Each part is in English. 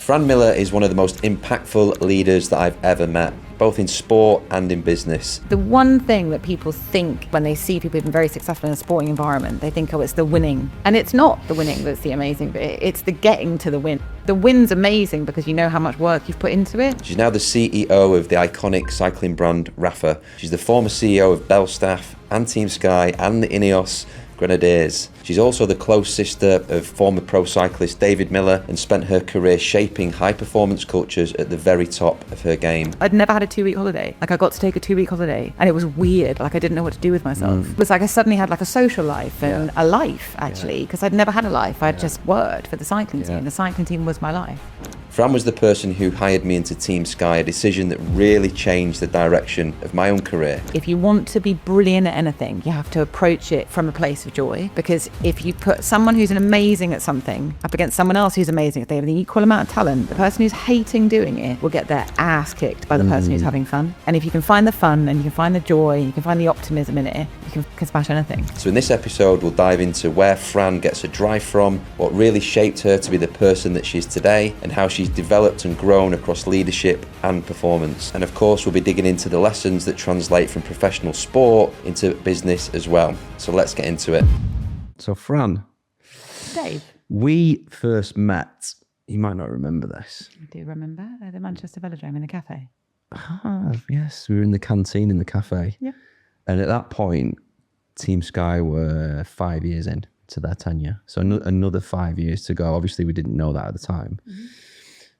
Fran Millar is one of the most impactful leaders that I've ever met, both in sport and in business. The one thing that people think when they see people who've been very successful in a sporting environment, they think, oh, it's the winning. And it's not the winning that's the amazing bit, it's the getting to the win. The win's amazing because you know how much work you've put into it. She's now the CEO of the iconic cycling brand Rapha. She's the former CEO of Belstaff and Team Sky and the INEOS Grenadiers. She's also the close sister of former pro cyclist David Millar and spent her career shaping high-performance cultures at the very top of her game. I'd never had a 2-week holiday. Like, I got to take a 2-week holiday and it was weird. Like, I didn't know what to do with myself. It was like I suddenly had like a social life and a life, actually, because I'd never had a life. I'd just worked for the cycling team. The cycling team was my life. Fran was the person who hired me into Team Sky, a decision that really changed the direction of my own career. If you want to be brilliant at anything, you have to approach it from a place of joy, because if you put someone who's amazing at something up against someone else who's amazing, if they have the equal amount of talent, the person who's hating doing it will get their ass kicked by the person who's having fun. And if you can find the fun and you can find the joy, you can find the optimism in it, you can smash anything. So in this episode, we'll dive into where Fran gets her drive from, what really shaped her to be the person that she is today, and how she's developed and grown across leadership and performance. And of course, we'll be digging into the lessons that translate from professional sport into business as well. So let's get into it. So Fran, Dave, we first met, you might not remember this. I do remember the Manchester Velodrome in the cafe. Yes, we were in the canteen in the cafe. Yeah. And at that point, Team Sky were 5 years in to their tenure. So another 5 years to go. Obviously, we didn't know that at the time.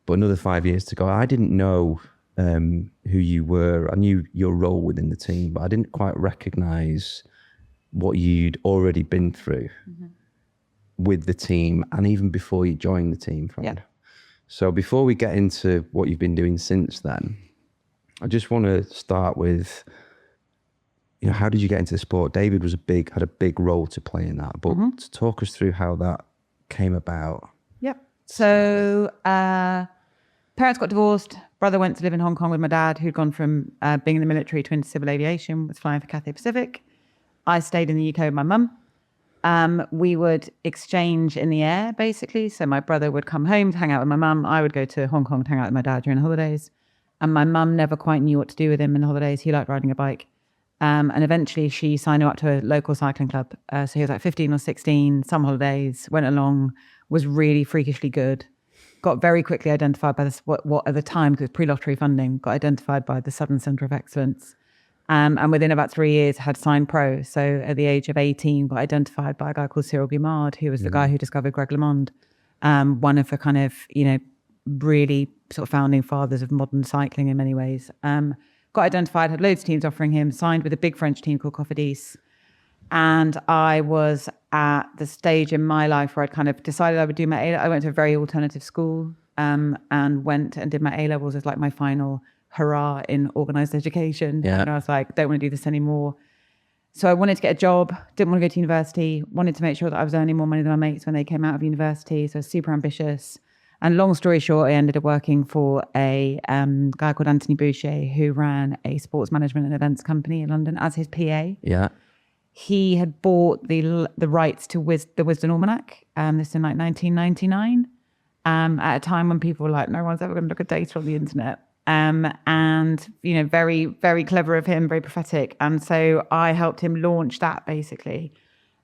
But another 5 years to go. I didn't know who you were. I knew your role within the team, but I didn't quite recognise what you'd already been through with the team, and even before you joined the team, Fran. Yeah. So before we get into what you've been doing since then, I just want to start with, you know, how did you get into the sport? David had a big role to play in that, but to talk us through how that came about. Yep. So parents got divorced. Brother went to live in Hong Kong with my dad, who'd gone from being in the military to into civil aviation, was flying for Cathay Pacific. I stayed in the UK with my mum. We would exchange in the air, basically. So my brother would come home to hang out with my mum. I would go to Hong Kong to hang out with my dad during the holidays. And my mum never quite knew what to do with him in the holidays. He liked riding a bike. And eventually she signed him up to a local cycling club. So he was like 15 or 16, some holidays, went along, was really freakishly good. Got very quickly identified by this, what at the time, because it was pre-lottery funding, got identified by the Southern Centre of Excellence. And within about 3 years had signed pro. So at the age of 18, got identified by a guy called Cyril Guimard, who was the guy who discovered Greg LeMond, one of the kind of, you know, really sort of founding fathers of modern cycling in many ways. Got identified, had loads of teams offering him, signed with a big French team called Cofidis. And I was at the stage in my life where I'd kind of decided I would do my A-levels. I went to a very alternative school and went and did my A-levels as like my final hurrah in organised education. Yeah. And I was like, don't want to do this anymore. So I wanted to get a job, didn't want to go to university, wanted to make sure that I was earning more money than my mates when they came out of university. So I was super ambitious. And long story short, I ended up working for a guy called Anthony Boucher, who ran a sports management and events company in London as his PA. Yeah. He had bought the rights to the Wisden Almanac, this in like 1999, at a time when people were like, no one's ever going to look at data on the internet. And, you know, very, very clever of him, very prophetic. And so I helped him launch that, basically.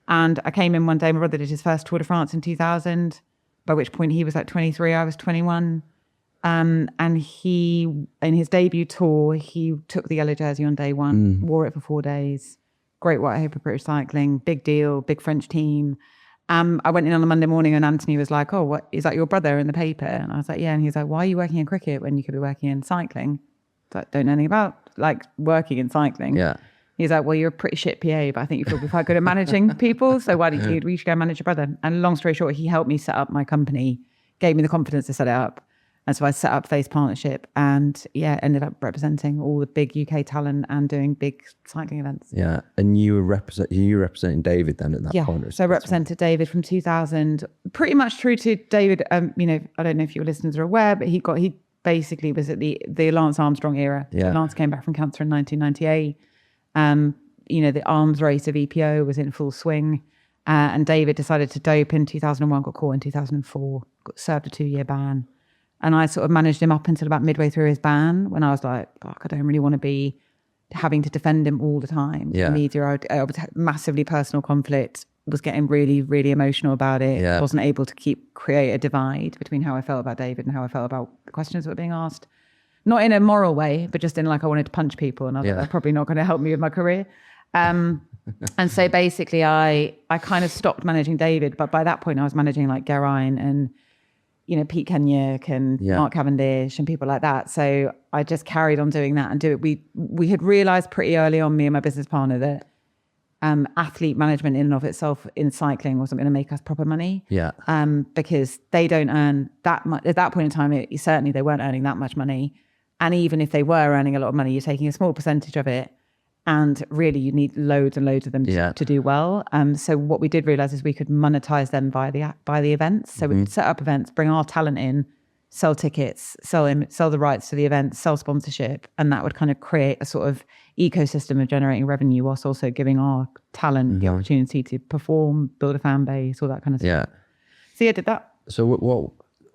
And I came in one day, my brother did his first Tour de France in 2000, by which point he was like 23, I was 21. And he, in his debut tour, he took the yellow jersey on day one, wore it for 4 days. Great White Hope of British Cycling, big deal, big French team. I went in on a Monday morning and Anthony was like, oh, what, is that your brother in the paper? And I was like, yeah. And he was like, why are you working in cricket when you could be working in cycling? I was like, don't know anything about like working in cycling. Yeah. He's like, well, you're a pretty shit PA, but I think you'll be quite good at managing people. So why don't you should go manage your brother? And long story short, he helped me set up my company, gave me the confidence to set it up. And so I set up Face Partnership and ended up representing all the big UK talent and doing big cycling events. Yeah. And you were representing David then at that point? So I represented David from 2000, pretty much through to David. You know, I don't know if your listeners are aware, but he basically was at the Lance Armstrong era. Yeah. Lance came back from cancer in 1998. You know, the arms race of EPO was in full swing. And David decided to dope in 2001, got caught in 2004, got served a 2-year ban. And I sort of managed him up until about midway through his ban, when I was like, fuck, I don't really want to be having to defend him all the time. Yeah. The media, I was massively personal conflict, was getting really, really emotional about it. Yeah. Wasn't able to create a divide between how I felt about David and how I felt about the questions that were being asked. Not in a moral way, but just in like I wanted to punch people, and I was like, that's probably not going to help me with my career. And so basically I kind of stopped managing David, but by that point I was managing like Geraint and, you know, Pete Kenyock and Mark Cavendish and people like that. So I just carried on doing that and do it. We had realized pretty early on, me and my business partner, that athlete management in and of itself in cycling wasn't going to make us proper money. Yeah. Because they don't earn that much. At that point in time, certainly they weren't earning that much money. And even if they were earning a lot of money, you're taking a small percentage of it. And really, you need loads and loads of them to do well. So what we did realize is we could monetize them by the events. So we'd set up events, bring our talent in, sell tickets, sell the rights to the events, sell sponsorship, and that would kind of create a sort of ecosystem of generating revenue, whilst also giving our talent the opportunity to perform, build a fan base, all that kind of stuff. Yeah. So yeah, did that. So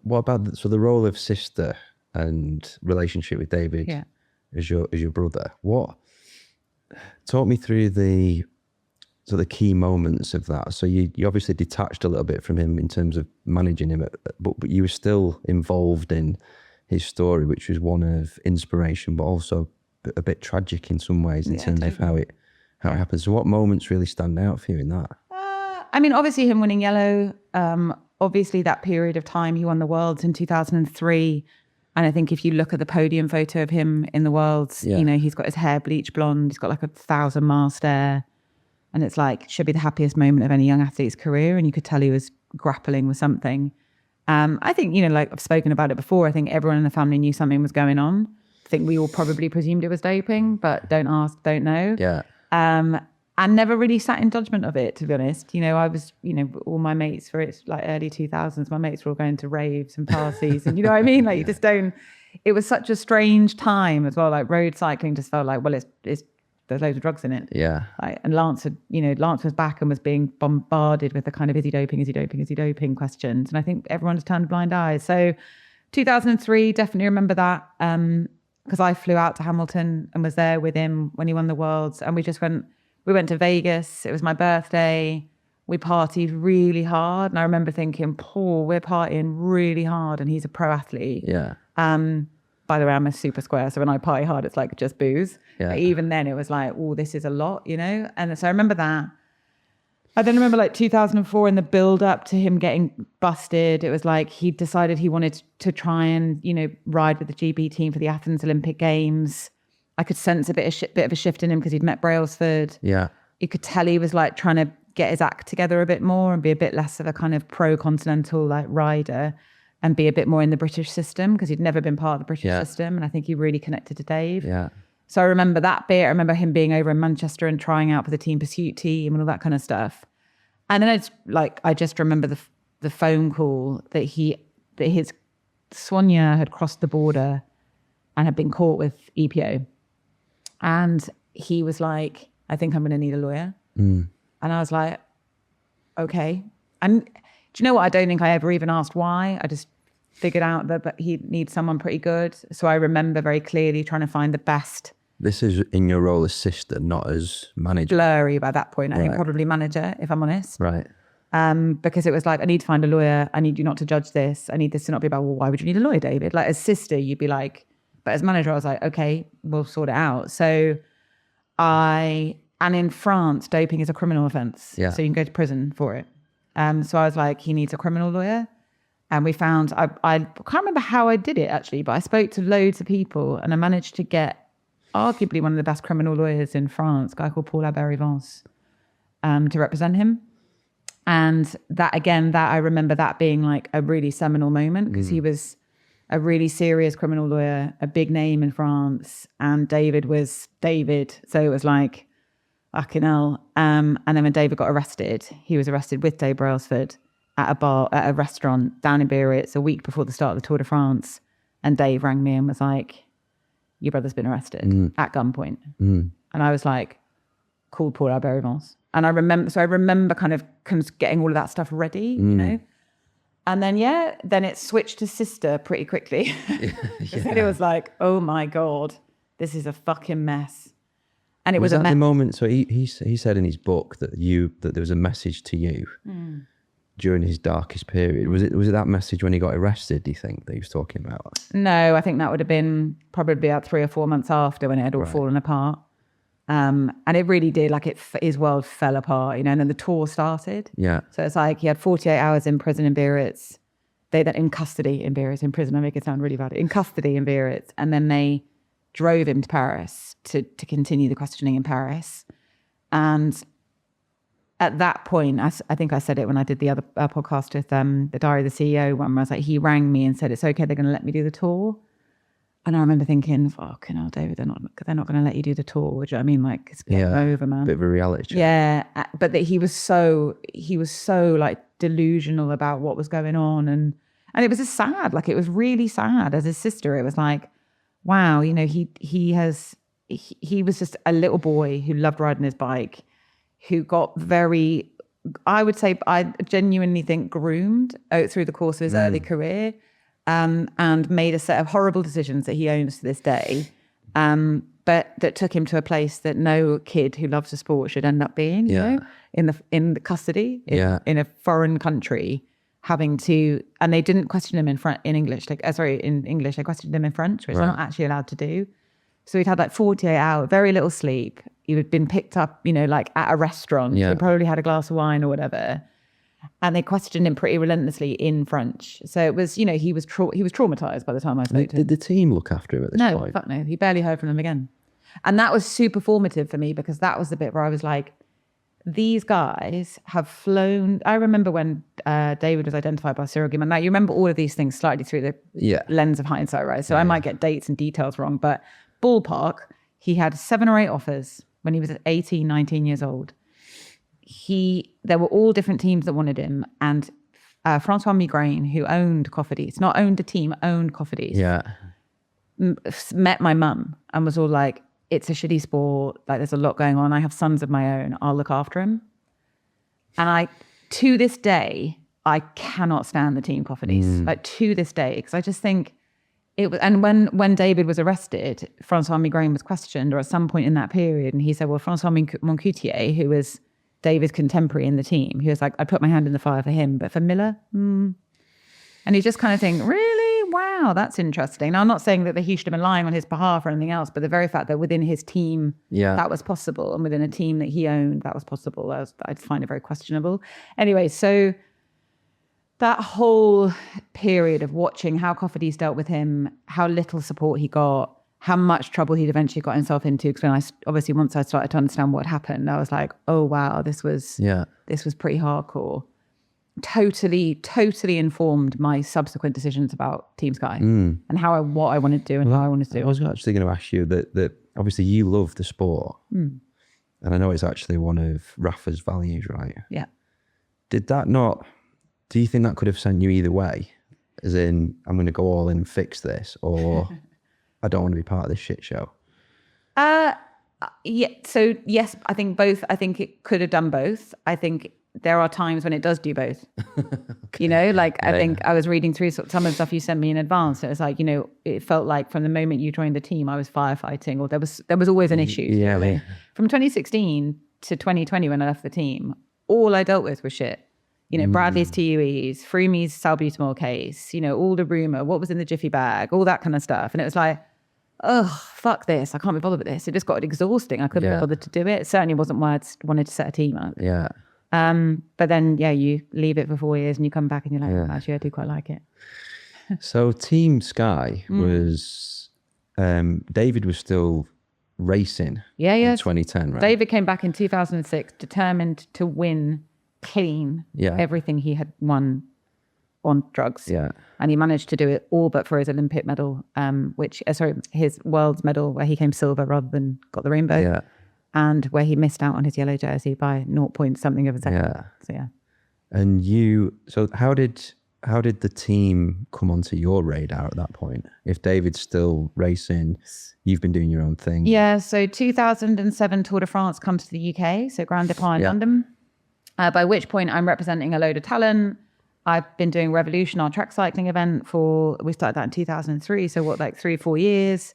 what about the role of sister and relationship with David as your brother? Talk me through the key moments of that. So you obviously detached a little bit from him in terms of managing him, but you were still involved in his story, which was one of inspiration, but also a bit tragic in some ways in terms of how it happened. So what moments really stand out for you in that? I mean, obviously him winning yellow, obviously that period of time he won the Worlds in 2003. And I think if you look at the podium photo of him in the Worlds, you know, he's got his hair bleached blonde, he's got like a 1,000-mile stare. And it's like, should be the happiest moment of any young athlete's career. And you could tell he was grappling with something. I think, you know, like I've spoken about it before, I think everyone in the family knew something was going on. I think we all probably presumed it was doping, but don't ask, don't know. Yeah. And never really sat in judgment of it, to be honest. You know, I was, you know, all my mates for it's like early 2000s, my mates were all going to raves and parties and you know what I mean? Like you just don't, it was such a strange time as well. Like road cycling just felt like, well, it's there's loads of drugs in it. Yeah. Like, and Lance was back and was being bombarded with the kind of, is he doping questions. And I think everyone just turned a blind eye. So 2003, definitely remember that. Because I flew out to Hamilton and was there with him when he won the Worlds. And we went to Vegas. It was my birthday. We partied really hard. And I remember thinking, Paul, we're partying really hard. And he's a pro athlete. Yeah. By the way, I'm a super square. So when I party hard, it's like just booze. Yeah. But even then it was like, oh, this is a lot, you know? And so I remember that. I then remember like 2004 in the build up to him getting busted. It was like he decided he wanted to try and, you know, ride with the GB team for the Athens Olympic Games. I could sense a bit of a shift in him because he'd met Brailsford. Yeah. You could tell he was like trying to get his act together a bit more and be a bit less of a kind of pro-continental like rider and be a bit more in the British system because he'd never been part of the British system. And I think he really connected to Dave. Yeah. So I remember that bit. I remember him being over in Manchester and trying out for the Team Pursuit team and all that kind of stuff. And then I just remember the phone call that his Sonia had crossed the border and had been caught with EPO. And he was like, I think I'm going to need a lawyer. And I was like, okay. And do you know what? I don't think I ever even asked why. I just figured out that he needs someone pretty good. So I remember very clearly trying to find the best. This is in your role as sister, not as manager. Blurry by that point. I think probably manager, if I'm honest. Right. Because it was like, I need to find a lawyer. I need you not to judge this. I need this to not be about, well, why would you need a lawyer, David? Like as sister, you'd be like, but as manager, I was like, okay, we'll sort it out. So and in France, doping is a criminal offense. Yeah. So you can go to prison for it. So I was like, he needs a criminal lawyer. And we found, I can't remember how I did it actually, but I spoke to loads of people and I managed to get arguably one of the best criminal lawyers in France, a guy called Paul Aberivance, to represent him. And that I remember that being like a really seminal moment because he was a really serious criminal lawyer, a big name in France, and David was David. So it was like, fucking hell. And then when David got arrested, he was arrested with Dave Brailsford at a restaurant down in Biarritz a week before the start of the Tour de France. And Dave rang me and was like, your brother's been arrested at gunpoint. And I was like, called Paul Aberivance. And I remember kind of getting all of that stuff ready, you know? And then, then it switched to sister pretty quickly. And it was like, oh my God, this is a fucking mess. And it was that the moment? So he said in his book that there was a message to you during his darkest period. Was it that message when he got arrested, do you think, that he was talking about? No, I think that would have been probably about 3 or 4 months after, when it had all fallen apart. And it really did, like his world fell apart, and then the tour started. Yeah. So it's like he had 48 hours in prison in Behaviours. In custody in Behaviours, in prison. I make it sound really bad. In custody in Behaviours. And then they drove him to Paris to continue the questioning in Paris. And at that point, I think I said it when I did the other podcast with the Diary of the CEO one, where I was like, he rang me and said, it's okay, they're going to let me do the tour. And I remember thinking, fucking hell, David, they're not going to let you do the tour. Do you know what I mean? Like, it's over, man. Bit of a reality check. Yeah. But that he was so like delusional about what was going on. And it was just sad. Like, it was really sad. As his sister, it was like, wow, he was just a little boy who loved riding his bike, who got very, I would say, I genuinely think, groomed through the course of his early career. And made a set of horrible decisions that he owns to this day, but that took him to a place that no kid who loves a sport should end up being. In the custody in a foreign country, having to, and they didn't question him in English. In English, they questioned him in French, which they're not actually allowed to do. So he'd had like 48 hours, very little sleep. He had been picked up, like at a restaurant. He probably had a glass of wine or whatever. And they questioned him pretty relentlessly in French. So it was, he was traumatized by the time I spoke to him. Did the team look after him at this point? No, fuck no. He barely heard from them again. And that was super formative for me, because that was the bit where I was like, these guys have flown. I remember when David was identified by serial killer. Now, you remember all of these things slightly through the lens of hindsight, right? So I might get dates and details wrong, but ballpark, he had 7 or 8 offers when he was 18, 19 years old. There were all different teams that wanted him, and Francois Migraine, who owned Cofidis, not owned a team, owned Cofidis, met my mum and was all like, it's a shitty sport, like there's a lot going on, I have sons of my own, I'll look after him. And to this day, I cannot stand the team Cofidis, like to this day, because I just think it was. And when David was arrested, Francois Migraine was questioned, or at some point in that period, and he said, well, Francois Moncoutier, who was David's contemporary in the team, he was like, I'd put my hand in the fire for him, but for Millar, And you just kind of think, really? Wow, that's interesting. Now, I'm not saying that he should have been lying on his behalf or anything else, but the very fact that within his team, that was possible, and within a team that he owned, that was possible, I'd find it very questionable. Anyway, so that whole period of watching how Cofidis dealt with him, how little support he got, how much trouble he'd eventually got himself into. Because once I started to understand what happened, I was like, oh wow, this was pretty hardcore. Totally informed my subsequent decisions about Team Sky and what I wanted to do and how I wanted to do. I was actually going to ask you that obviously you love the sport, and I know it's actually one of Rapha's values, right? Yeah. Did that not? Do you think that could have sent you either way? As in, I'm going to go all in and fix this, or I don't want to be part of this shit show? Yeah. So yes, I think both. I think it could have done both. I think there are times when it does do both. Okay. I think I was reading through some of the stuff you sent me in advance. It was like, it felt like from the moment you joined the team, I was firefighting, or there was always an issue. Yeah. From 2016 to 2020, when I left the team, all I dealt with was shit. Bradley's TUEs, Froome's salbutamol case, all the rumor, what was in the jiffy bag, all that kind of stuff. And it was like, oh, fuck this. I can't be bothered with this. It just got exhausting. I couldn't be bothered to do it. It certainly wasn't why I wanted to set a team up. Yeah. But then, you leave it for 4 years and you come back and you're like, actually, I do quite like it. So Team Sky was, David was still racing in 2010, right? David came back in 2006, determined to win clean everything he had won on drugs. Yeah. And he managed to do it all but for his Olympic medal, his world's medal, where he came silver rather than got the rainbow. Yeah. And where he missed out on his yellow jersey by 0 point something of a second. Yeah. So yeah. And how did the team come onto your radar at that point? If David's still racing, you've been doing your own thing. Yeah. So 2007 Tour de France comes to the UK. So Grand Depart in London. By which point I'm representing a load of talent. I've been doing Revolution, our track cycling event we started that in 2003. So 3-4 years.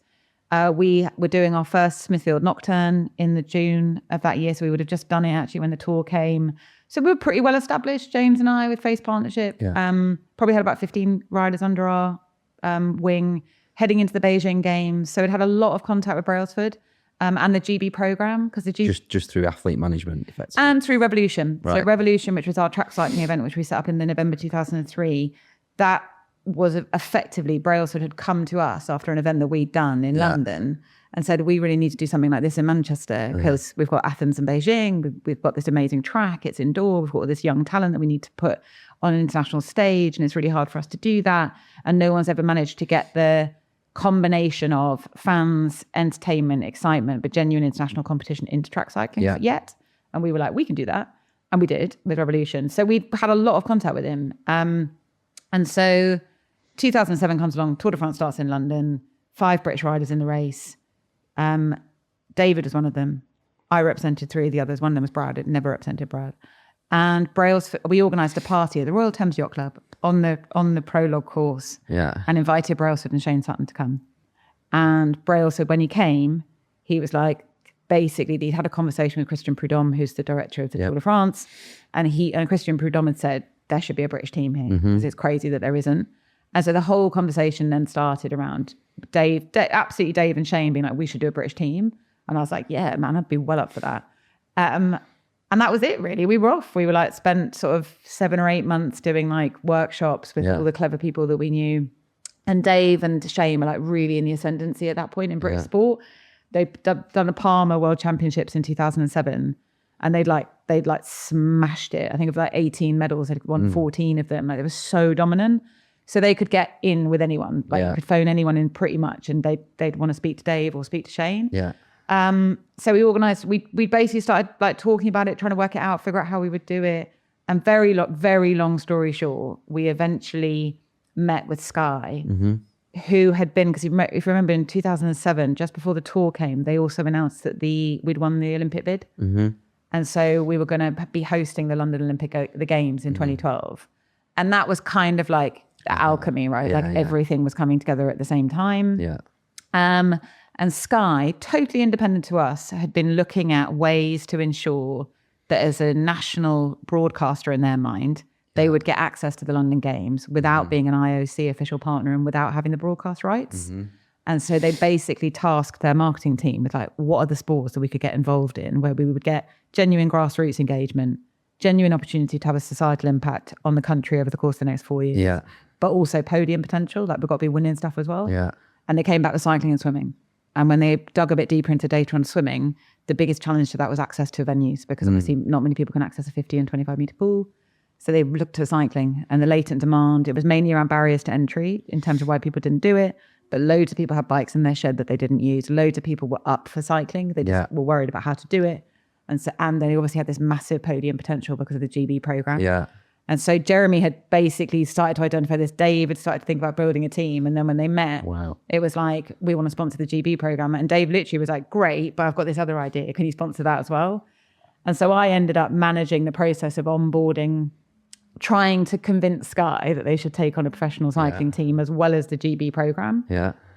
We were doing our first Smithfield Nocturne in the June of that year. So we would have just done it actually when the tour came. So we were pretty well established, James and I, with Face Partnership. Yeah. Probably had about 15 riders under our wing heading into the Beijing Games. So it had a lot of contact with Brailsford and the GB program, because the GB Just through athlete management, effectively. and through Revolution. Right. So Revolution, which was our track cycling event, which we set up in the November 2003, that was effectively Brailsford had come to us after an event that we'd done in London and said, we really need to do something like this in Manchester, because we've got Athens and Beijing, we've got this amazing track, it's indoor, we've got all this young talent that we need to put on an international stage, and it's really hard for us to do that. And no one's ever managed to get the combination of fans, entertainment, excitement, but genuine international competition into track cycling yet. And we were like, we can do that. And we did with Revolution. So we had a lot of contact with him. And so 2007 comes along, Tour de France starts in London, 5 British riders in the race. David was one of them. I represented 3 of the others. One of them was Brad. It never represented Brad. And we organised a party at the Royal Thames Yacht Club on the prologue course, and invited Brailsford and Shane Sutton to come. And Brailsford, when he came, he was like, basically, he'd had a conversation with Christian Prudhomme, who's the director of the Tour de France, and Christian Prudhomme had said there should be a British team here, because it's crazy that there isn't. And so the whole conversation then started around Dave and Shane being like, we should do a British team. And I was like, yeah, man, I'd be well up for that. And that was it, really. We were off. We were like, spent sort of 7 or 8 months doing like workshops with all the clever people that we knew. And Dave and Shane were like really in the ascendancy at that point in British sport. They'd done the Palmer World Championships in 2007, and they'd smashed it. I think of like 18 medals, they'd won 14 of them. Like, they were so dominant. So they could get in with anyone. Like, could phone anyone in pretty much, and they'd want to speak to Dave or speak to Shane. Yeah. So we organised, we basically started like talking about it, trying to work it out, figure out how we would do it. And very long story short, we eventually met with Sky, who had been, because if you remember in 2007, just before the tour came, they also announced that we'd won the Olympic bid. And so we were going to be hosting the London the Games in 2012. And that was kind of like the alchemy, right? Everything was coming together at the same time. Yeah. And Sky, totally independent to us, had been looking at ways to ensure that as a national broadcaster in their mind, they would get access to the London Games without being an IOC official partner and without having the broadcast rights. And so they basically tasked their marketing team with like, what are the sports that we could get involved in, where we would get genuine grassroots engagement, genuine opportunity to have a societal impact on the country over the course of the next 4 years, but also podium potential, like we've got to be winning stuff as well. And they came back with cycling and swimming. And when they dug a bit deeper into data on swimming, the biggest challenge to that was access to venues, because obviously not many people can access a 50 and 25 metre pool. So they looked to cycling and the latent demand. It was mainly around barriers to entry in terms of why people didn't do it. But loads of people had bikes in their shed that they didn't use. Loads of people were up for cycling. They just were worried about how to do it. And they obviously had this massive podium potential because of the GB program. And so Jeremy had basically started to identify this. Dave had started to think about building a team. And then when they met, it was like, we want to sponsor the GB program. And Dave literally was like, great, but I've got this other idea. Can you sponsor that as well? And so I ended up managing the process of onboarding, trying to convince Sky that they should take on a professional cycling team as well as the GB program.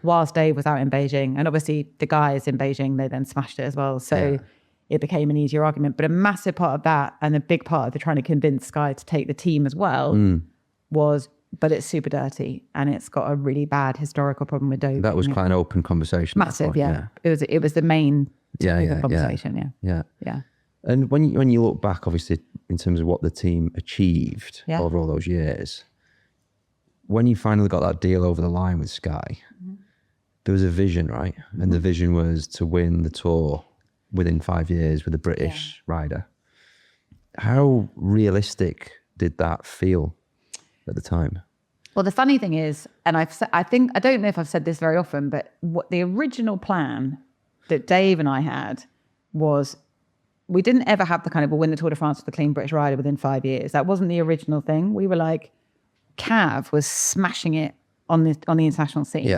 Whilst Dave was out in Beijing. And obviously the guys in Beijing, they then smashed it as well. So it became an easier argument. But a massive part of that, and a big part of the trying to convince Sky to take the team as well, was, but it's super dirty and it's got a really bad historical problem with doping. That was quite an open conversation. Massive, It was the main conversation, Yeah. And when you look back, obviously, in terms of what the team achieved over all those years, when you finally got that deal over the line with Sky, there was a vision, right? And the vision was to win the Tour within 5 years with a British rider. How realistic did that feel at the time? Well, the funny thing is, and I don't know if I've said this very often, but what the original plan that Dave and I had was, we didn't ever have the kind of, we'll win the Tour de France with a clean British rider within 5 years. That wasn't the original thing. We were like, Cav was smashing it on the international scene.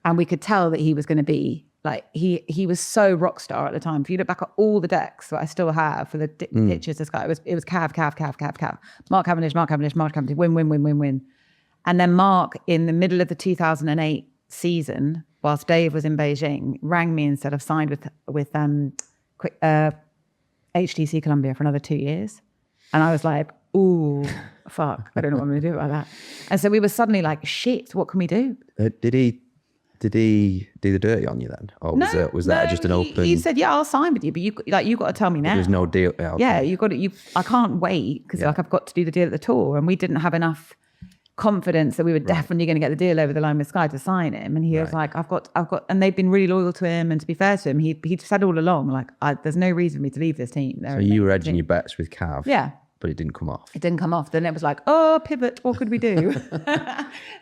And we could tell that he was going to be Like he was so rock star at the time. If you look back at all the decks that I still have for the pictures of Sky, it was Cav. Mark Cavendish, win. And then Mark, in the middle of the 2008 season, whilst Dave was in Beijing, rang me and said, I've signed with HTC Columbia for another 2 years. And I was like, ooh, fuck, I don't know what I'm going to do about that. And so we were suddenly like, shit, what can we do? Did he do the dirty on you then? Or was that just an open... He said, yeah, I'll sign with you, but you got to tell me now. There's no deal. Yeah, okay. Yeah, I can't wait because like I've got to do the deal at the tour. And we didn't have enough confidence that we were definitely going to get the deal over the line with Sky to sign him. And he was like, I've got, and they've been really loyal to him. And to be fair to him, he said all along, like, there's no reason for me to leave this team. So you were edging your bets with Cav. Yeah. But it didn't come off. It didn't come off. Then it was like, oh, pivot. What could we do? So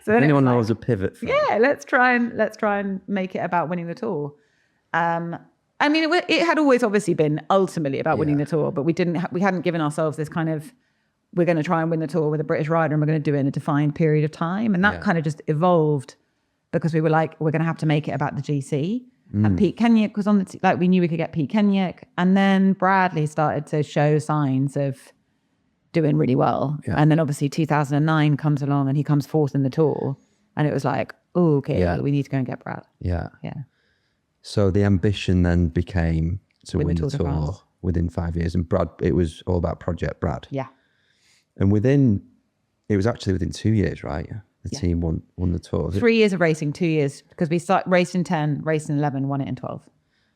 then anyone knows a pivot? From? Yeah, let's try and make it about winning the tour. I mean, it had always obviously been ultimately about winning the tour, but we hadn't given ourselves this kind of, we're going to try and win the tour with a British rider and we're going to do it in a defined period of time. And that kind of just evolved because we were like, we're going to have to make it about the GC. And Pete Kenyick was on the we knew we could get Pete Kenyick. And then Bradley started to show signs of doing really well. Yeah. And then obviously 2009 comes along and he comes fourth in the tour. And it was like, oh, okay, we need to go and get Brad. Yeah. Yeah. So the ambition then became to win the tour within 5 years. And Brad, it was all about Project Brad. Yeah. And it was actually within 2 years, right? The team won the tour. 3 years of racing, 2 years, because we raced in 10, raced in 11, won it in 12.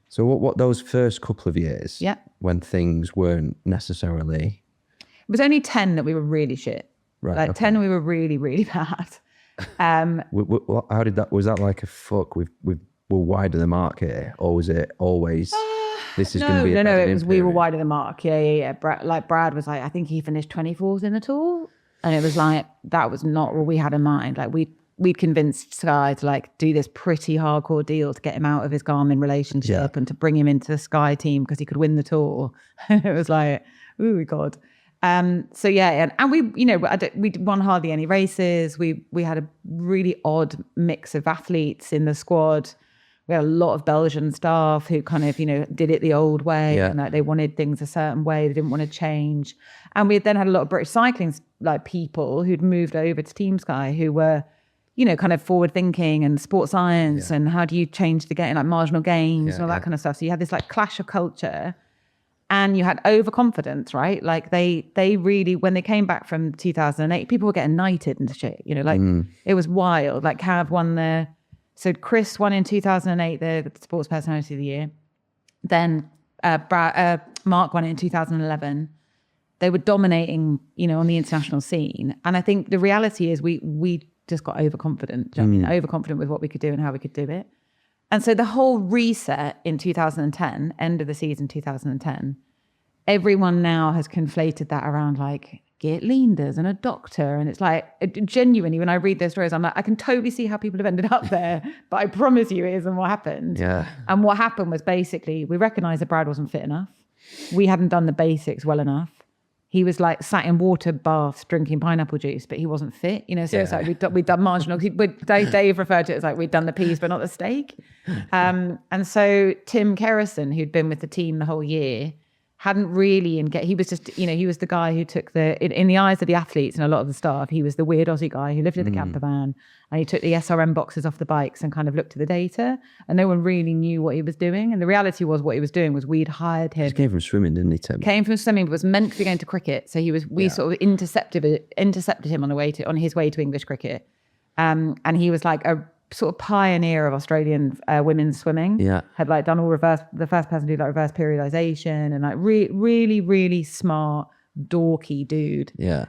So what those first couple of years, when things weren't necessarily... It was only 10 that we were really shit. Right. Like 10 we were really, really bad. How did that... Was that like a fuck, we're wide of the mark here? Or was it always... This is going to be No, it was we were wide of the mark. Yeah. Brad was like, I think he finished 24th in the tour. And it was like, that was not what we had in mind. Like we'd convinced Sky to like do this pretty hardcore deal to get him out of his Garmin relationship and to bring him into the Sky team because he could win the tour. And it was like, oh God. So yeah, and we, we won hardly any races. We had a really odd mix of athletes in the squad. We had a lot of Belgian staff who kind of, did it the old way and like they wanted things a certain way. They didn't want to change. And we then had a lot of British cycling like people who'd moved over to Team Sky who were, kind of forward thinking and sports science and how do you change the game, like marginal gains and all that kind of stuff. So you had this like clash of culture and you had overconfidence, right? Like they really, when they came back from 2008, people were getting knighted and shit, it was wild. Like Cav won so Chris won in 2008, the Sports Personality of the Year. Then Mark won it in 2011. They were dominating, on the international scene. And I think the reality is we just got overconfident. Overconfident with what we could do and how we could do it. And so the whole reset in 2010, end of the season 2010, everyone now has conflated that around like Geert Leenders and a doctor. And it's like, genuinely, when I read those stories, I'm like, I can totally see how people have ended up there, but I promise you it isn't what happened. Yeah. And what happened was basically, we recognized that Brad wasn't fit enough. We hadn't done the basics well enough. He was like sat in water baths drinking pineapple juice, but he wasn't fit. So it's like we'd done marginal. Dave referred to it as like we'd done the peas, but not the steak. And so Tim Kerrison, who'd been with the team the whole year, hadn't really he was just, he was the guy who took in the eyes of the athletes and a lot of the staff, he was the weird Aussie guy who lived in the camper van and he took the SRM boxes off the bikes and kind of looked at the data and no one really knew what he was doing. And the reality was what he was doing was we'd hired him. He came from swimming, didn't he, Tim? Came from swimming, but was meant to be going to cricket. So we sort of intercepted him on his way to English cricket. And he was like a sort of pioneer of Australian women's swimming. Yeah. Had like done the first person to do like reverse periodization and like really, really smart, dorky dude. Yeah.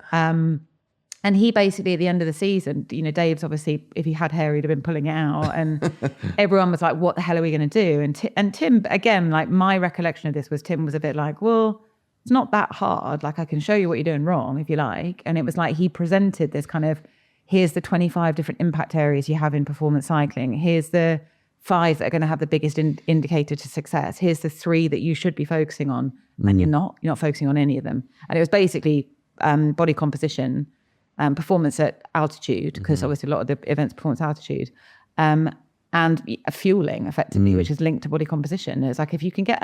And he basically at the end of the season, Dave's obviously, if he had hair, he'd have been pulling it out. And everyone was like, what the hell are we going to do? And Tim, again, like my recollection of this was Tim was a bit like, well, it's not that hard. Like I can show you what you're doing wrong if you like. And it was like he presented this kind of, here's the 25 different impact areas you have in performance cycling. Here's the 5 that are going to have the biggest indicator to success. Here's the 3 that you should be focusing on. And you're not focusing on any of them. And it was basically body composition, performance at altitude, because obviously a lot of the events performance altitude. And and fueling effectively, which is linked to body composition. It's like if you can get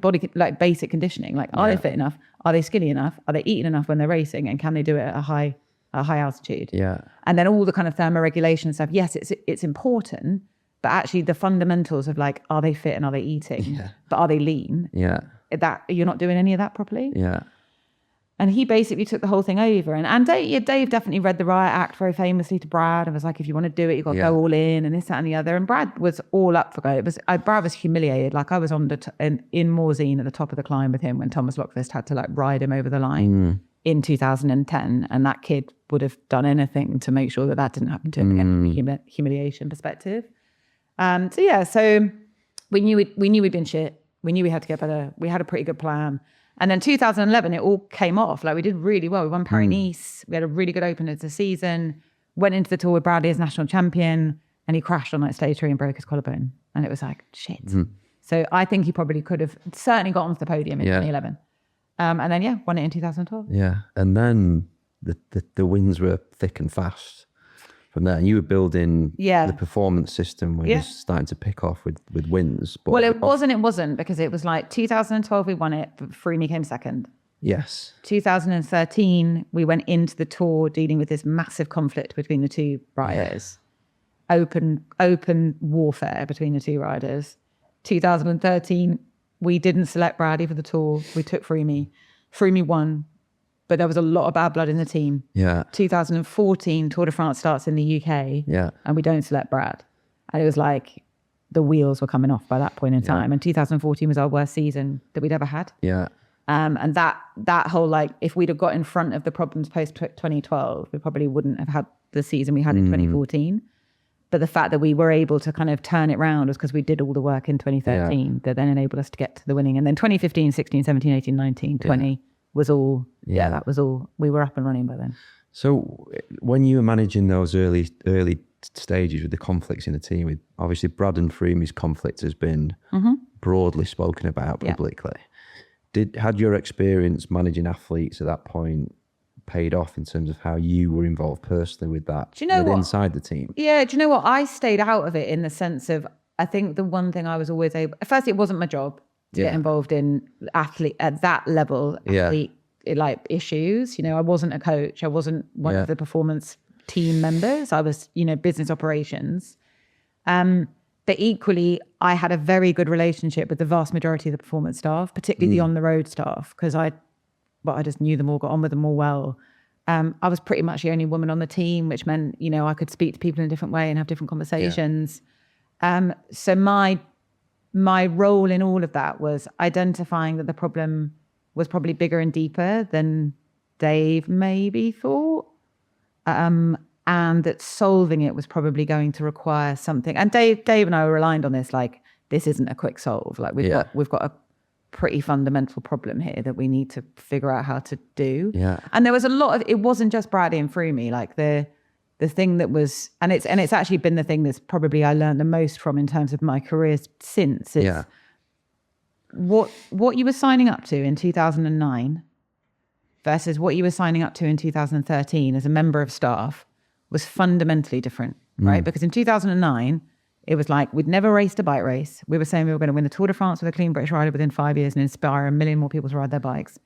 body like basic conditioning, like are they fit enough? Are they skinny enough? Are they eating enough when they're racing? And can they do it at a high altitude? Yeah. And then all the kind of thermoregulation stuff. Yes, it's important, but actually the fundamentals of like, are they fit and are they eating? Yeah. But are they lean? Yeah. That you're not doing any of that properly. Yeah. And he basically took the whole thing over. And Dave definitely read the Riot Act very famously to Brad and was like, if you want to do it, you've got to go all in and this, that and the other. And Brad was all up for go. Brad was humiliated. Like I was in Morzine at the top of the climb with him when Thomas Lockfist had to like ride him over the line in 2010. And that kid would have done anything to make sure that didn't happen to him again from a humiliation perspective. So we knew we'd been shit. We knew we had to get better. We had a pretty good plan. And then 2011, it all came off. Like we did really well. We won Paris-Nice. We had a really good opener to the season. Went into the Tour with Bradley as national champion, and he crashed on that stage 3 and broke his collarbone. And it was like, shit. So I think he probably could have certainly got onto the podium in 2011. And then, won it in 2012. Yeah. And then the wins were thick and fast from there. And you were building the performance system where it was starting to pick off with wins. But well, it wasn't because it was like 2012 we won it, but Froome came second. Yes. 2013 we went into the Tour dealing with this massive conflict between the two riders. Open warfare between the two riders. 2013 we didn't select Bradley for the Tour. We took Froome. Froome won. But there was a lot of bad blood in the team. Yeah. 2014, Tour de France starts in the UK. Yeah. And we don't select Brad. And it was like the wheels were coming off by that point in time. And 2014 was our worst season that we'd ever had. Yeah. And that whole like, if we'd have got in front of the problems post 2012, we probably wouldn't have had the season we had in 2014. But the fact that we were able to kind of turn it around was because we did all the work in 2013 that then enabled us to get to the winning. And then 2015, 16, 17, 18, 19, 20 was all, that was all. We were up and running by then. So when you were managing those early stages with the conflicts in the team, with obviously Brad and Froome's conflict has been broadly spoken about publicly. Had your experience managing athletes at that point paid off in terms of how you were involved personally with that inside the team? Yeah, do you know what? I stayed out of it in the sense of, I think the one thing I was always able, first it wasn't my job to get involved in athlete at that level, like issues. You know, I wasn't a coach. I wasn't one of the performance team members. I was, business operations. But equally, I had a very good relationship with the vast majority of the performance staff, particularly the on-the-road staff, because I just knew them all, got on with them all well. I was pretty much the only woman on the team, which meant, I could speak to people in a different way and have different conversations. So my role in all of that was identifying that the problem was probably bigger and deeper than Dave maybe thought. And that solving it was probably going to require something. And Dave and I were aligned on this, like, this isn't a quick solve. Like we've got a pretty fundamental problem here that we need to figure out how to do. Yeah. And there was a lot of, it wasn't just Bradley and Froome, like the thing that was, and it's actually been the thing that's probably I learned the most from in terms of my career since. It's what you were signing up to in 2009 versus what you were signing up to in 2013 as a member of staff was fundamentally different, right? Because in 2009, it was like we'd never raced a bike race. We were saying we were going to win the Tour de France with a clean British rider within 5 years and inspire 1 million more people to ride their bikes.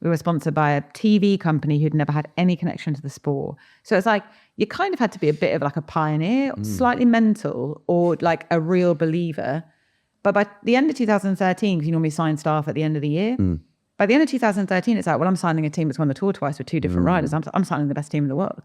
We were sponsored by a TV company who'd never had any connection to the sport. So it's like you kind of had to be a bit of like a pioneer, slightly mental, or like a real believer. But by the end of 2013, because you normally sign staff at the end of the year, by the end of 2013, it's like, well, I'm signing a team that's won the Tour twice with 2 different riders. I'm signing the best team in the world.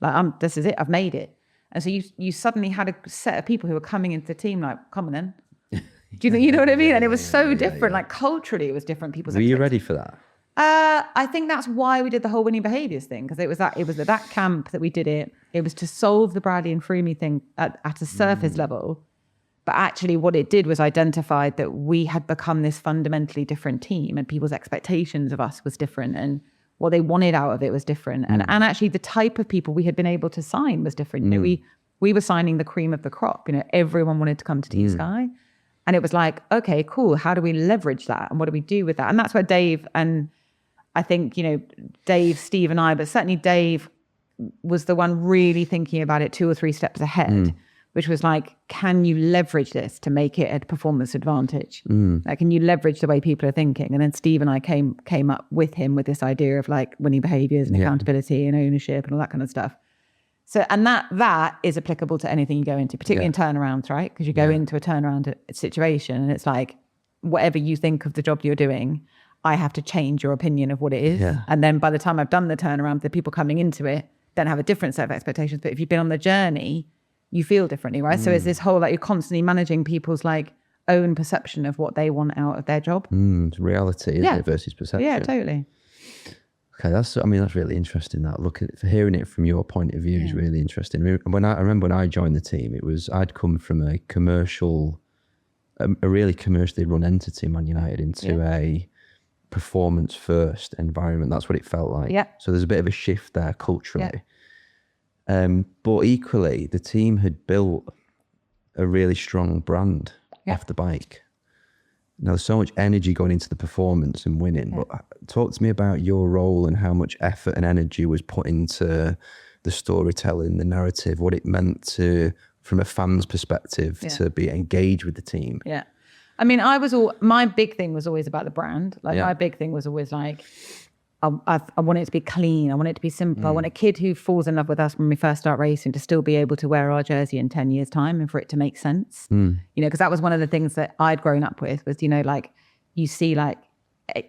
Like, this is it. I've made it. And so you suddenly had a set of people who were coming into the team like, come on then. Do you think, you know what I mean? And it was so different. Like culturally, it was different. Were you ready for that? I think that's why we did the whole winning behaviours thing, because it was at that camp that we did it. It was to solve the Bradley and Froome thing at a surface level. But actually what it did was identified that we had become this fundamentally different team and people's expectations of us was different and what they wanted out of it was different. And actually the type of people we had been able to sign was different. You know, we were signing the cream of the crop. You know, everyone wanted to come to Team Sky. And it was like, okay, cool. How do we leverage that? And what do we do with that? And that's where Dave and I think, Dave, Steve and I, but certainly Dave was the one really thinking about it 2 or 3 steps ahead, which was like, can you leverage this to make it a performance advantage? Like, can you leverage the way people are thinking? And then Steve and I came up with him with this idea of like winning behaviors and accountability and ownership and all that kind of stuff. So, and that is applicable to anything you go into, particularly in turnarounds, right? Because you go into a turnaround situation and it's like, whatever you think of the job you're doing, I have to change your opinion of what it is. Yeah. And then by the time I've done the turnaround, the people coming into it then have a different set of expectations. But if you've been on the journey, you feel differently, right? So it's this whole, like, you're constantly managing people's like own perception of what they want out of their job. It's reality, isn't it, versus perception? Yeah, totally. Okay, that's really interesting. That hearing it from your point of view is really interesting. I remember when I joined the team, I'd come from a really commercially run entity, Man United, into a performance first environment. That's what it felt like. Yeah. So there's a bit of a shift there culturally. Yeah. But equally, the team had built a really strong brand off the bike. Now, there's so much energy going into the performance and winning, but talk to me about your role and how much effort and energy was put into the storytelling, the narrative, what it meant to, from a fan's perspective, to be engaged with the team. Yeah. I mean, my big thing was always about the brand. Like, my big thing was always like, I want it to be clean. I want it to be simple. I want a kid who falls in love with us when we first start racing to still be able to wear our jersey in 10 years' time and for it to make sense. You know, because that was one of the things that I'd grown up with was, you know, like you see like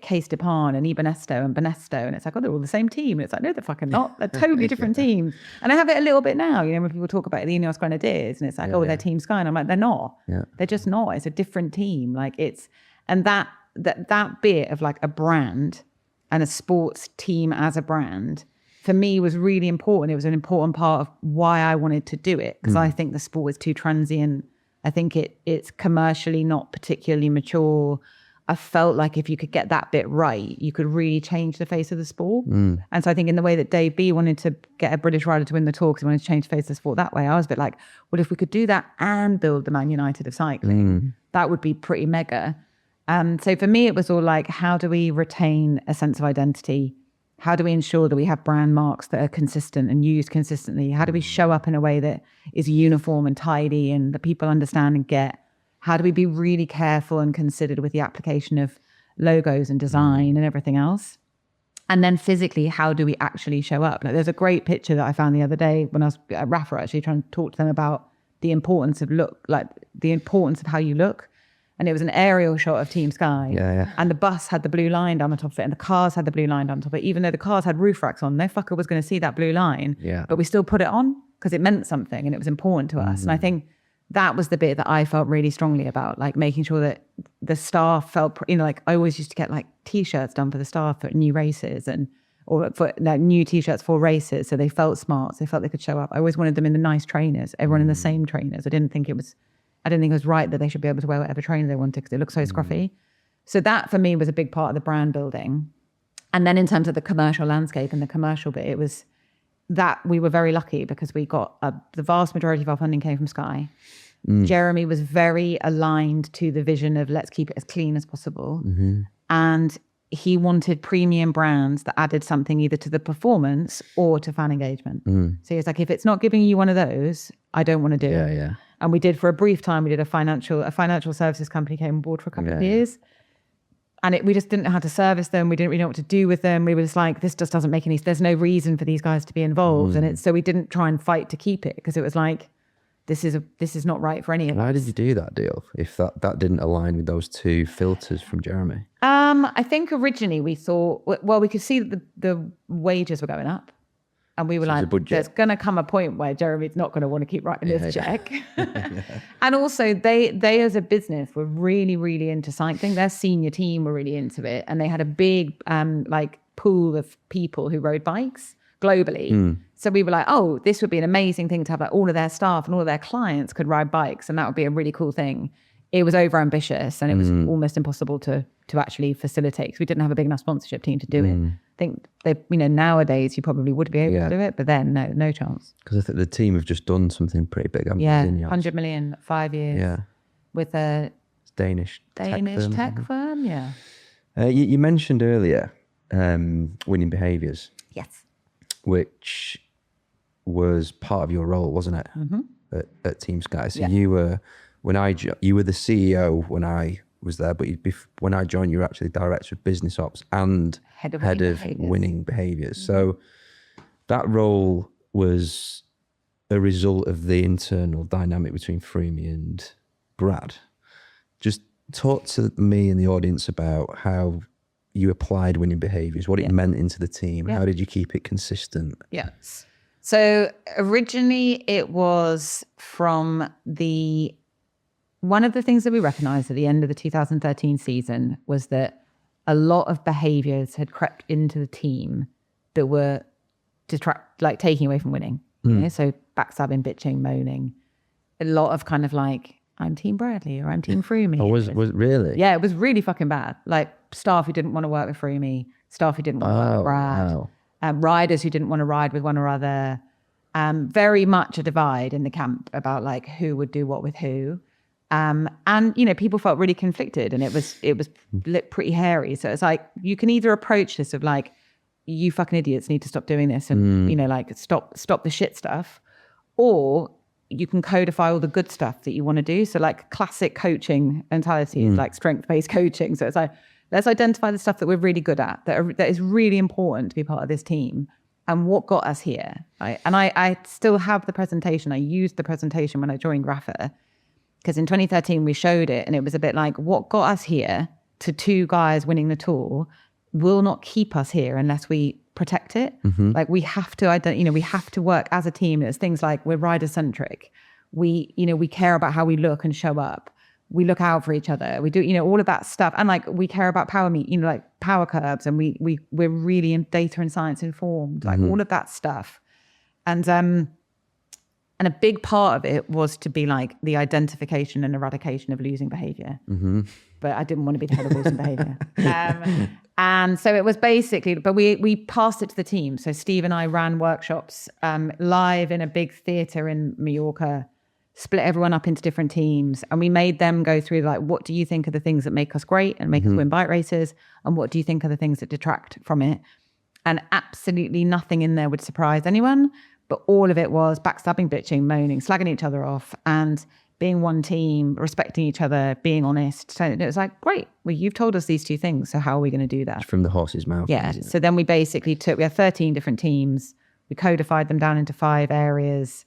Case Depart and Ibanesto and Benesto, and it's like, oh, they're all the same team. And it's like, no, they're fucking not. They're totally different teams. And I have it a little bit now, you know, when people talk about the INEOS Grenadiers and it's like, they're Team Sky. And I'm like, they're not. Yeah. They're just not. It's a different team. Like and that bit of like a brand and a sports team as a brand, for me, was really important. It was an important part of why I wanted to do it, because I think the sport is too transient. I think it's commercially not particularly mature. I felt like if you could get that bit right, you could really change the face of the sport. And so I think in the way that Dave B wanted to get a British rider to win the Tour because he wanted to change the face of the sport that way, I was a bit like, well, if we could do that and build the Man United of cycling, that would be pretty mega. So for me, it was all like, how do we retain a sense of identity? How do we ensure that we have brand marks that are consistent and used consistently? How do we show up in a way that is uniform and tidy and that people understand and get? How do we be really careful and considered with the application of logos and design and everything else? And then physically, how do we actually show up? Like, there's a great picture that I found the other day when I was at Rapha, actually trying to talk to them about the importance of look, like the importance of how you look. And it was an aerial shot of Team Sky. And the bus had the blue line down the top of it and the cars had the blue line down top of it. Even though the cars had roof racks on, no fucker was going to see that blue line. But we still put it on because it meant something and it was important to us. And I think that was the bit that I felt really strongly about, like making sure that the staff felt, you know, like I always used to get like T-shirts done for the staff for new races or for like, new T-shirts for races. So they felt smart. So they felt they could show up. I always wanted them in the nice trainers, everyone in the same trainers. I didn't think it was right that they should be able to wear whatever trainer they wanted because it looked so scruffy. So that for me was a big part of the brand building. And then in terms of the commercial landscape and the commercial bit, it was that we were very lucky because we got the vast majority of our funding came from Sky. Jeremy was very aligned to the vision of let's keep it as clean as possible. And he wanted premium brands that added something either to the performance or to fan engagement. So he was like, if it's not giving you one of those, I don't want to do it. And we did for a brief time, we did a financial services company came on board for a couple of years. And we just didn't know how to service them. We didn't really know what to do with them. We were just like, this just doesn't make any sense. There's no reason for these guys to be involved. And so we didn't try and fight to keep it because it was like, this is not right for any of us. How did you do that deal if that didn't align with those two filters from Jeremy? I think originally we thought, well, we could see that the wages were going up. And we were like, there's going to come a point where Jeremy's not going to want to keep writing this check. And also they as a business were really, really into cycling. Their senior team were really into it. And they had a big like pool of people who rode bikes globally. So we were like, oh, this would be an amazing thing to have, like all of their staff and all of their clients could ride bikes. And that would be a really cool thing. It was over ambitious and it was almost impossible to actually facilitate because we didn't have a big enough sponsorship team to do it. I think nowadays you probably would be able to do it, but then no chance. Because I think the team have just done something pretty big. 100 million, 5 years. With a Danish tech firm. You mentioned earlier winning Behaviours. Yes. Which was part of your role, wasn't it? at Team Sky. So Yeah. you were you were the CEO when I was there, but when I joined, you were actually director of business ops and Head of winning behaviours. So that role was a result of the internal dynamic between Froome and Brad. Just talk to me and the audience about how you applied winning behaviours, what it meant into the team. How did you keep it consistent? Yes. So originally it was from one of the things that we recognized at the end of the 2013 season was that a lot of behaviors had crept into the team that were taking away from winning. You know? So backstabbing, bitching, moaning, a lot of kind of like, I'm Team Bradley or I'm Team Froome. Oh, was really? Yeah, it was really fucking bad. Like staff who didn't want to work with Froome, staff who didn't want to work with Brad, riders who didn't want to ride with one or other. Very much a divide in the camp about like who would do what with who. And, you know, people felt really conflicted and it was pretty hairy. So it's like, you can either approach this of like, you fucking idiots need to stop doing this and, you know, like stop the shit stuff. Or you can codify all the good stuff that you want to do. So like classic coaching mentality is like strength-based coaching. So it's like, let's identify the stuff that we're really good at, that is really important to be part of this team and what got us here. Right? And I still have the presentation. I used the presentation when I joined Rapha because in 2013 we showed it and it was a bit like what got us here to 2 guys winning the tour will not keep us here unless we protect it. Like we have to, we have to work as a team. It's things like we're rider centric. We care about how we look and show up. We look out for each other. We do, all of that stuff. And like, we care about power like power curves and we're really in data and science informed, like all of that stuff. And a big part of it was to be like the identification and eradication of losing behavior. But I didn't want to be the head of losing behavior. And so it was basically, but we passed it to the team. So Steve and I ran workshops live in a big theater in Mallorca, split everyone up into different teams. And we made them go through like, what do you think are the things that make us great and make us win bike races? And what do you think are the things that detract from it? And absolutely nothing in there would surprise anyone. But all of it was backstabbing, bitching, moaning, slagging each other off and being one team, respecting each other, being honest. So it was like, great, well, you've told us these 2 things. So how are we going to do that? It's from the horse's mouth. Yeah. So then we basically we had 13 different teams. We codified them down into 5 areas.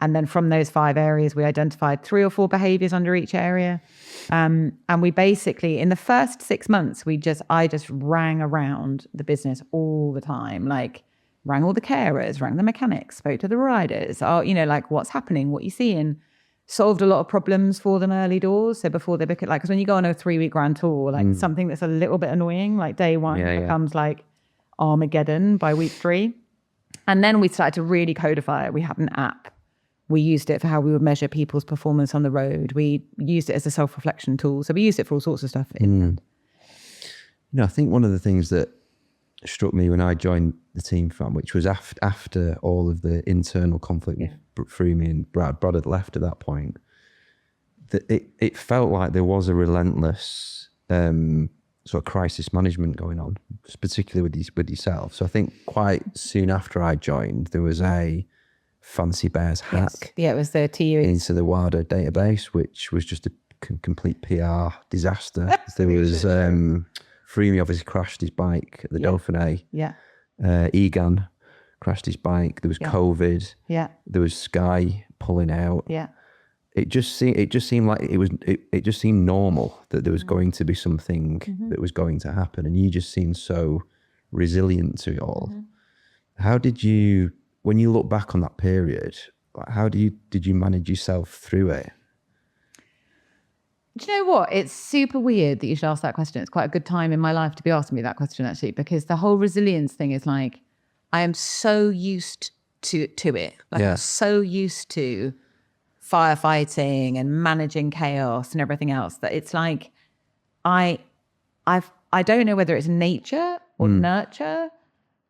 And then from those 5 areas, we identified 3 or 4 behaviors under each area. And we basically, in the first 6 months, I just rang around the business all the time, like rang all the carers, rang the mechanics, spoke to the riders, like what's happening, what you seeing, solved a lot of problems for them early doors. So before they book it, like, because when you go on a 3-week grand tour, like something that's a little bit annoying, like day 1 becomes like Armageddon by week 3. And then we started to really codify it. We had an app. We used it for how we would measure people's performance on the road. We used it as a self-reflection tool. So we used it for all sorts of stuff. I think one of the things that struck me when I joined the team, Fran, which was after all of the internal conflict with Froome and Brad had left at that point, that it felt like there was a relentless sort of crisis management going on, particularly with yourself. So I think quite soon after I joined, there was a Fancy Bears hack. Yes. Yeah, it was the TU into the WADA database, which was just a complete PR disaster. There was Froome obviously crashed his bike at the Dauphiné. Yeah. Egan crashed his bike. There was COVID. Yeah. There was Sky pulling out. Yeah. It just seemed like it just seemed normal that there was going to be something that was going to happen, and you just seemed so resilient to it all. How did you, when you look back on that period, how did you manage yourself through it? Do you know what? It's super weird that you should ask that question. It's quite a good time in my life to be asking me that question, actually, because the whole resilience thing is like, I am so used to it. Like, I'm so used to firefighting and managing chaos and everything else that it's like, I don't know whether it's nature or nurture,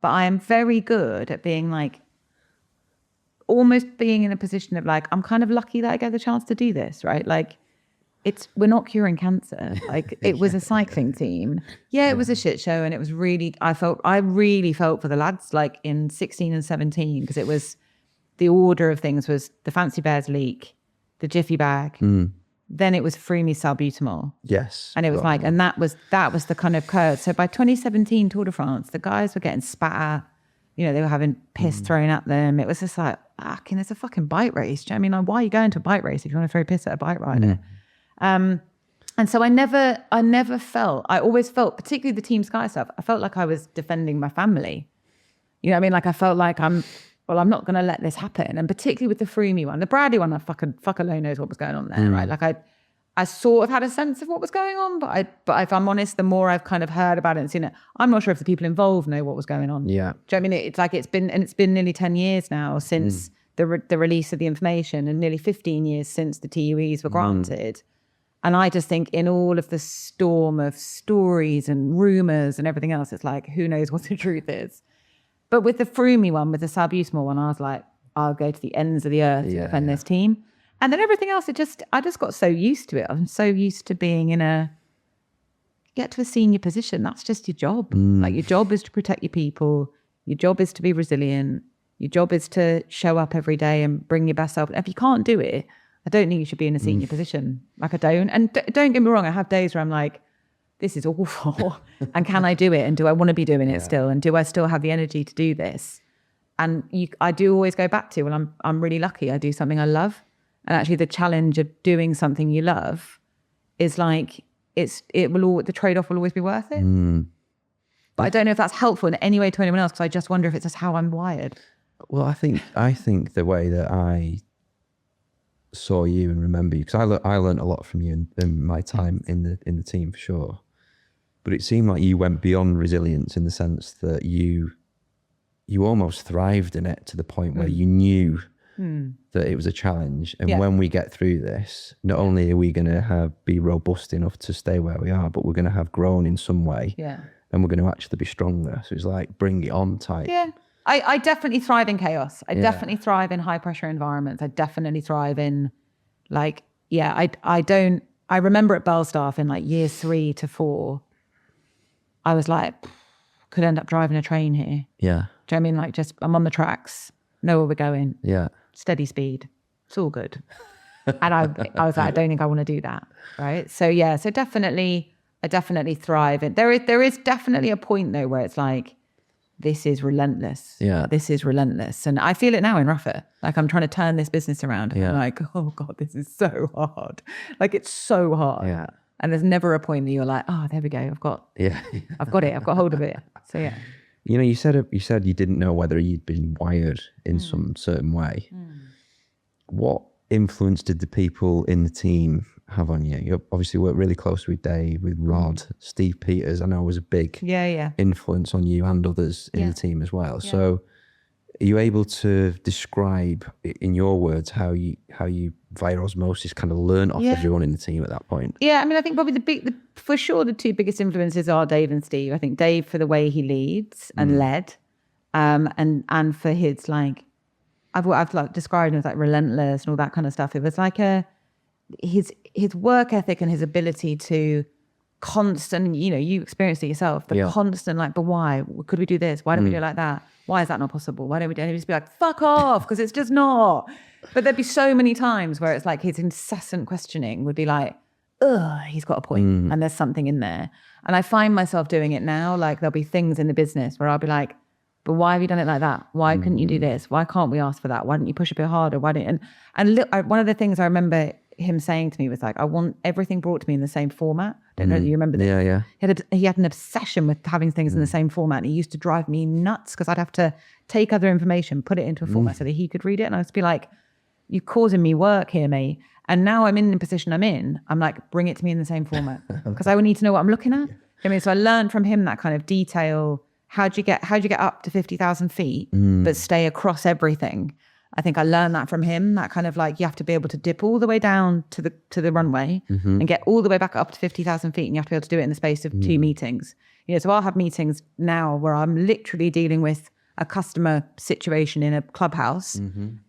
but I am very good at being like, almost being in a position of like, I'm kind of lucky that I get the chance to do this, right? Like, we're not curing cancer. Like, it was a cycling team. Yeah, it was a shit show. And it was really, I really felt for the lads, like in 16 and 17, because it was the order of things was the Fancy Bears leak, the Jiffy bag, then it was Froome salbutamol. Yes. And it was like, and that was the kind of curve. So by 2017 Tour de France, the guys were getting spat at, they were having piss thrown at them. It was just like, fucking, it's a fucking bike race. Do you know what I mean? Like, why are you going to a bike race if you want to throw piss at a bike rider? And so I never felt, I always felt, particularly the Team Sky stuff, I felt like I was defending my family. You know what I mean? Like I felt like I'm not going to let this happen. And particularly with the Froome one, the Bradley one, I fuck alone knows what was going on there, right? Like I sort of had a sense of what was going on, but if I'm honest, the more I've kind of heard about it and seen it, I'm not sure if the people involved know what was going on. Yeah. Do you know what I mean? It's like it's been nearly 10 years now since the release of the information, and nearly 15 years since the TUEs were granted. And I just think in all of the storm of stories and rumours and everything else, it's like, who knows what the truth is. But with the Froome one, with the salbutamol one, I was like, I'll go to the ends of the earth to defend this team. And then everything else, I just got so used to it. I'm so used to being get to a senior position. That's just your job. Like your job is to protect your people. Your job is to be resilient. Your job is to show up every day and bring your best self. And if you can't do it, I don't think you should be in a senior position. Like I don't. And don't get me wrong, I have days where I'm like, this is awful. And can I do it? And do I want to be doing it still? And do I still have the energy to do this? And I do always go back to, well, I'm really lucky. I do something I love. And actually the challenge of doing something you love is like, the trade-off will always be worth it. But I don't know if that's helpful in any way to anyone else, because I just wonder if it's just how I'm wired. Well, I think the way that I saw you and remember you, because I learned a lot from you in my time in the team for sure, but it seemed like you went beyond resilience in the sense that you almost thrived in it to the point where you knew that it was a challenge, and when we get through this, not only are we going to be robust enough to stay where we are, but we're going to have grown in some way, and we're going to actually be stronger. So it's like, bring it on type. I definitely thrive in chaos. I definitely thrive in high pressure environments. I definitely thrive in I remember at Belstaff in like year 3 to 4, I was like, could end up driving a train here. Yeah. Do you know what I mean? Like just, I'm on the tracks, know where we're going. Yeah. Steady speed. It's all good. And I was like, I don't think I want to do that. Right. So so definitely, I definitely thrive. And there is definitely a point though where it's like, this is relentless. Yeah. This is relentless. And I feel it now in Rapha. Like I'm trying to turn this business around. And I'm like, oh God, this is so hard. Like it's so hard. Yeah. And there's never a point that you're like, oh, there we go. I've got it. I've got hold of it. So yeah. You said you didn't know whether you'd been wired in some certain way. What influence did the people in the team have on you? You obviously worked really close with Dave, with Rod, Steve Peters. I know was a big influence on you and others in the team as well. Yeah. So are you able to describe in your words how you via osmosis kind of learn off everyone in the team at that point? Yeah, I mean, I think probably for sure the two biggest influences are Dave and Steve. I think Dave for the way he leads and led, and for his like, I've like described him as like relentless and all that kind of stuff. It was like his work ethic and his ability to constant, you experienced it yourself, the constant like, but why? Could we do this? Why don't we do it like that? Why is that not possible? Why don't we do it? And he'd just be like, fuck off, because it's just not. But there'd be so many times where it's like his incessant questioning would be like, ugh, he's got a point and there's something in there. And I find myself doing it now. Like there'll be things in the business where I'll be like, but why have you done it like that? Why couldn't you do this? Why can't we ask for that? Why don't you push a bit harder? Why don't? And look, one of the things I remember him saying to me was like, I want everything brought to me in the same format. I don't know that you remember this. Yeah. He had an obsession with having things in the same format. And he used to drive me nuts because I'd have to take other information, put it into a format so that he could read it. And I'd just be like, you're causing me work here, mate. And now I'm in the position I'm in. I'm like, bring it to me in the same format because I would need to know what I'm looking at. I mean, so I learned from him that kind of detail. How'd you get up to 50,000 feet, but stay across everything? I think I learned that from him, that kind of like, you have to be able to dip all the way down to the runway and get all the way back up to 50,000 feet. And you have to be able to do it in the space of 2 meetings. So I'll have meetings now where I'm literally dealing with a customer situation in a clubhouse.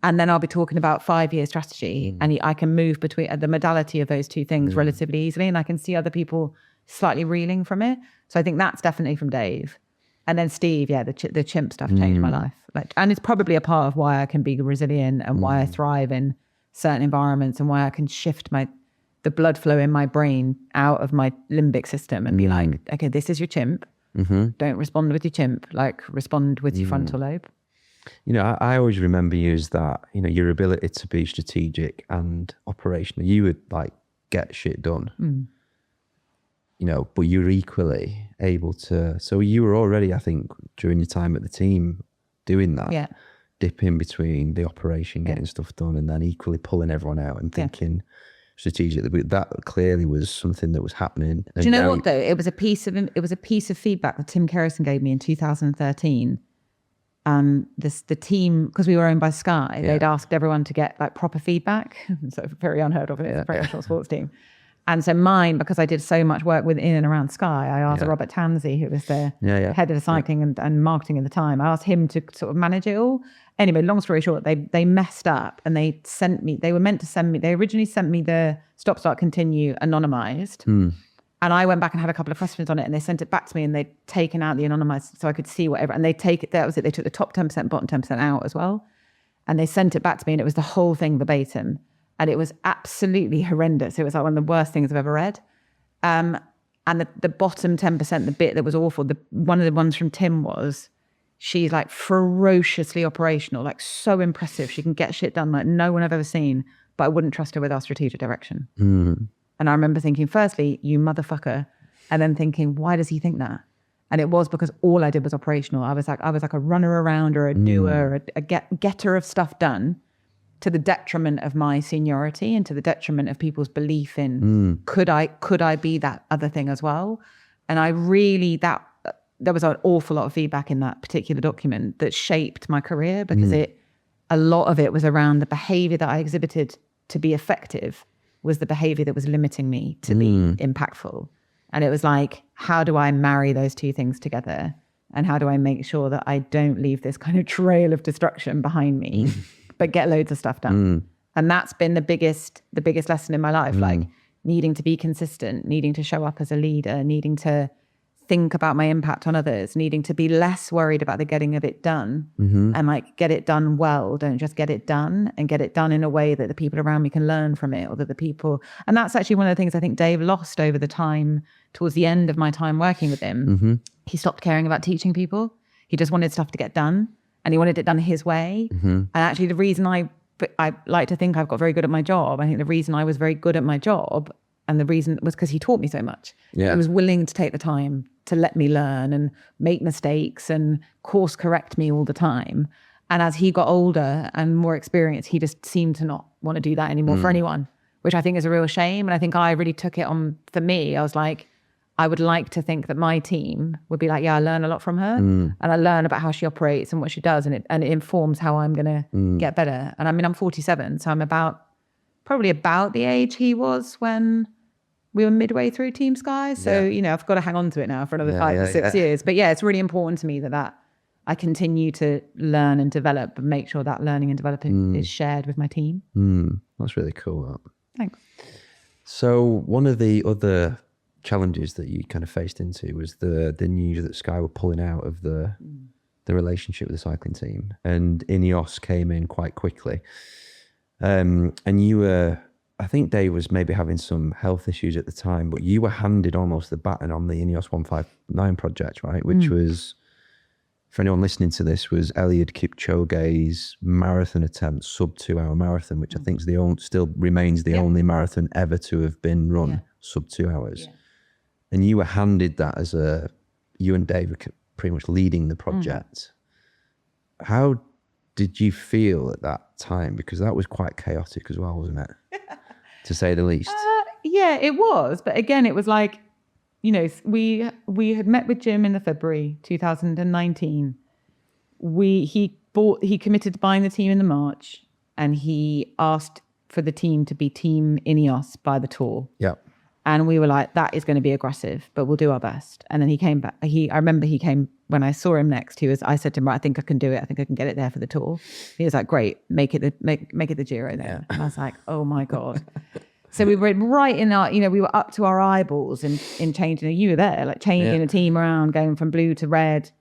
And then I'll be talking about 5-year strategy and I can move between the modality of those two things relatively easily. And I can see other people slightly reeling from it. So I think that's definitely from Dave. And then Steve, the chimp stuff changed my life. And it's probably a part of why I can be resilient and why I thrive in certain environments and why I can shift the blood flow in my brain out of my limbic system and be like, okay, this is your chimp. Don't respond with your chimp. Respond with your frontal lobe. I always remember you as that, your ability to be strategic and operational. You would get shit done. But you're equally able to, so you were already, I think, during your time at the team doing that, dip in between the operation, getting stuff done, and then equally pulling everyone out and thinking strategically. But that clearly was something that was happening. Do you know what though? It was a piece of feedback that Tim Kerrison gave me in 2013. The team, because we were owned by Sky, they'd asked everyone to get proper feadback. So very unheard of. It was a professional sports team. And so mine, because I did so much work in and around Sky, I asked Robert Tansey, who was the head of the cycling and marketing at the time, I asked him to sort of manage it all. Anyway, long story short, they messed up and they originally sent me the stop, start, continue anonymized. And I went back and had a couple of questions on it and they sent it back to me and they'd taken out the anonymized so I could see whatever. And that was it. They took the top 10%, bottom 10% out as well. And they sent it back to me and it was the whole thing verbatim. And it was absolutely horrendous. It was one of the worst things I've ever read. And the bottom 10%, the bit that was awful, one of the ones from Tim was, she's ferociously operational, so impressive. She can get shit done like no one I've ever seen, but I wouldn't trust her with our strategic direction. And I remember thinking, firstly, you motherfucker. And then thinking, why does he think that? And it was because all I did was operational. I was like a runner around or a doer, a getter of stuff done, to the detriment of my seniority and to the detriment of people's belief in could I be that other thing as well? And I really, there was an awful lot of feedback in that particular document that shaped my career because a lot of it was around the behavior that I exhibited to be effective was the behavior that was limiting me to be impactful. And it was how do I marry those two things together? And how do I make sure that I don't leave this kind of trail of destruction behind me, but get loads of stuff done? And that's been the biggest lesson in my life, needing to be consistent, needing to show up as a leader, needing to think about my impact on others, needing to be less worried about the getting of it done and get it done well. Don't just get it done, and get it done in a way that the people around me can learn from it, or that the people, and that's actually one of the things I think Dave lost over the time towards the end of my time working with him. He stopped caring about teaching people. He just wanted stuff to get done and he wanted it done his way. And actually the reason I like to think I've got very good at my job, I think the reason I was very good at my job and the reason was because he taught me so much. He was willing to take the time to let me learn and make mistakes and course correct me all the time. And as he got older and more experienced, he just seemed to not want to do that anymore for anyone, which I think is a real shame. And I think I really took it on, for me, I was like, I would like to think that my team would be I learn a lot from her and I learn about how she operates and what she does, and it informs how I'm going to get better. And I mean, I'm 47, so I'm probably about the age he was when we were midway through Team Sky. So, I've got to hang on to it now for another 5 to 6 years. But it's really important to me that I continue to learn and develop and make sure that learning and developing is shared with my team. That's really cool. Thanks. So one of the other challenges that you kind of faced into was the news that Sky were pulling out of the relationship with the cycling team, and INEOS came in quite quickly. And you were, I think Dave was maybe having some health issues at the time, but you were handed almost the baton on the INEOS 159 project, right? Which was, for anyone listening to this, was Eliud Kipchoge's marathon attempt, sub 2 hour marathon, which I think is still remains the only marathon ever to have been run sub 2 hours. Yeah. And you were handed that as you and Dave were pretty much leading the project. How did you feel at that time? Because that was quite chaotic as well, wasn't it? To say the least. Yeah, it was. But again, it was we had met with Jim in the February 2019. He committed to buying the team in the March, and he asked for the team to be Team INEOS by the Tour. Yeah. And we were like, that is going to be aggressive, but we'll do our best. And then he came back. I remember he came, when I saw him next, I said to him, right, I think I can do it. I think I can get it there for the Tour. He was like, great, make it the Giro then. And I was like, oh my God. So we were right in our, we were up to our eyeballs in changing. You were there, like changing a team around, going from blue to red.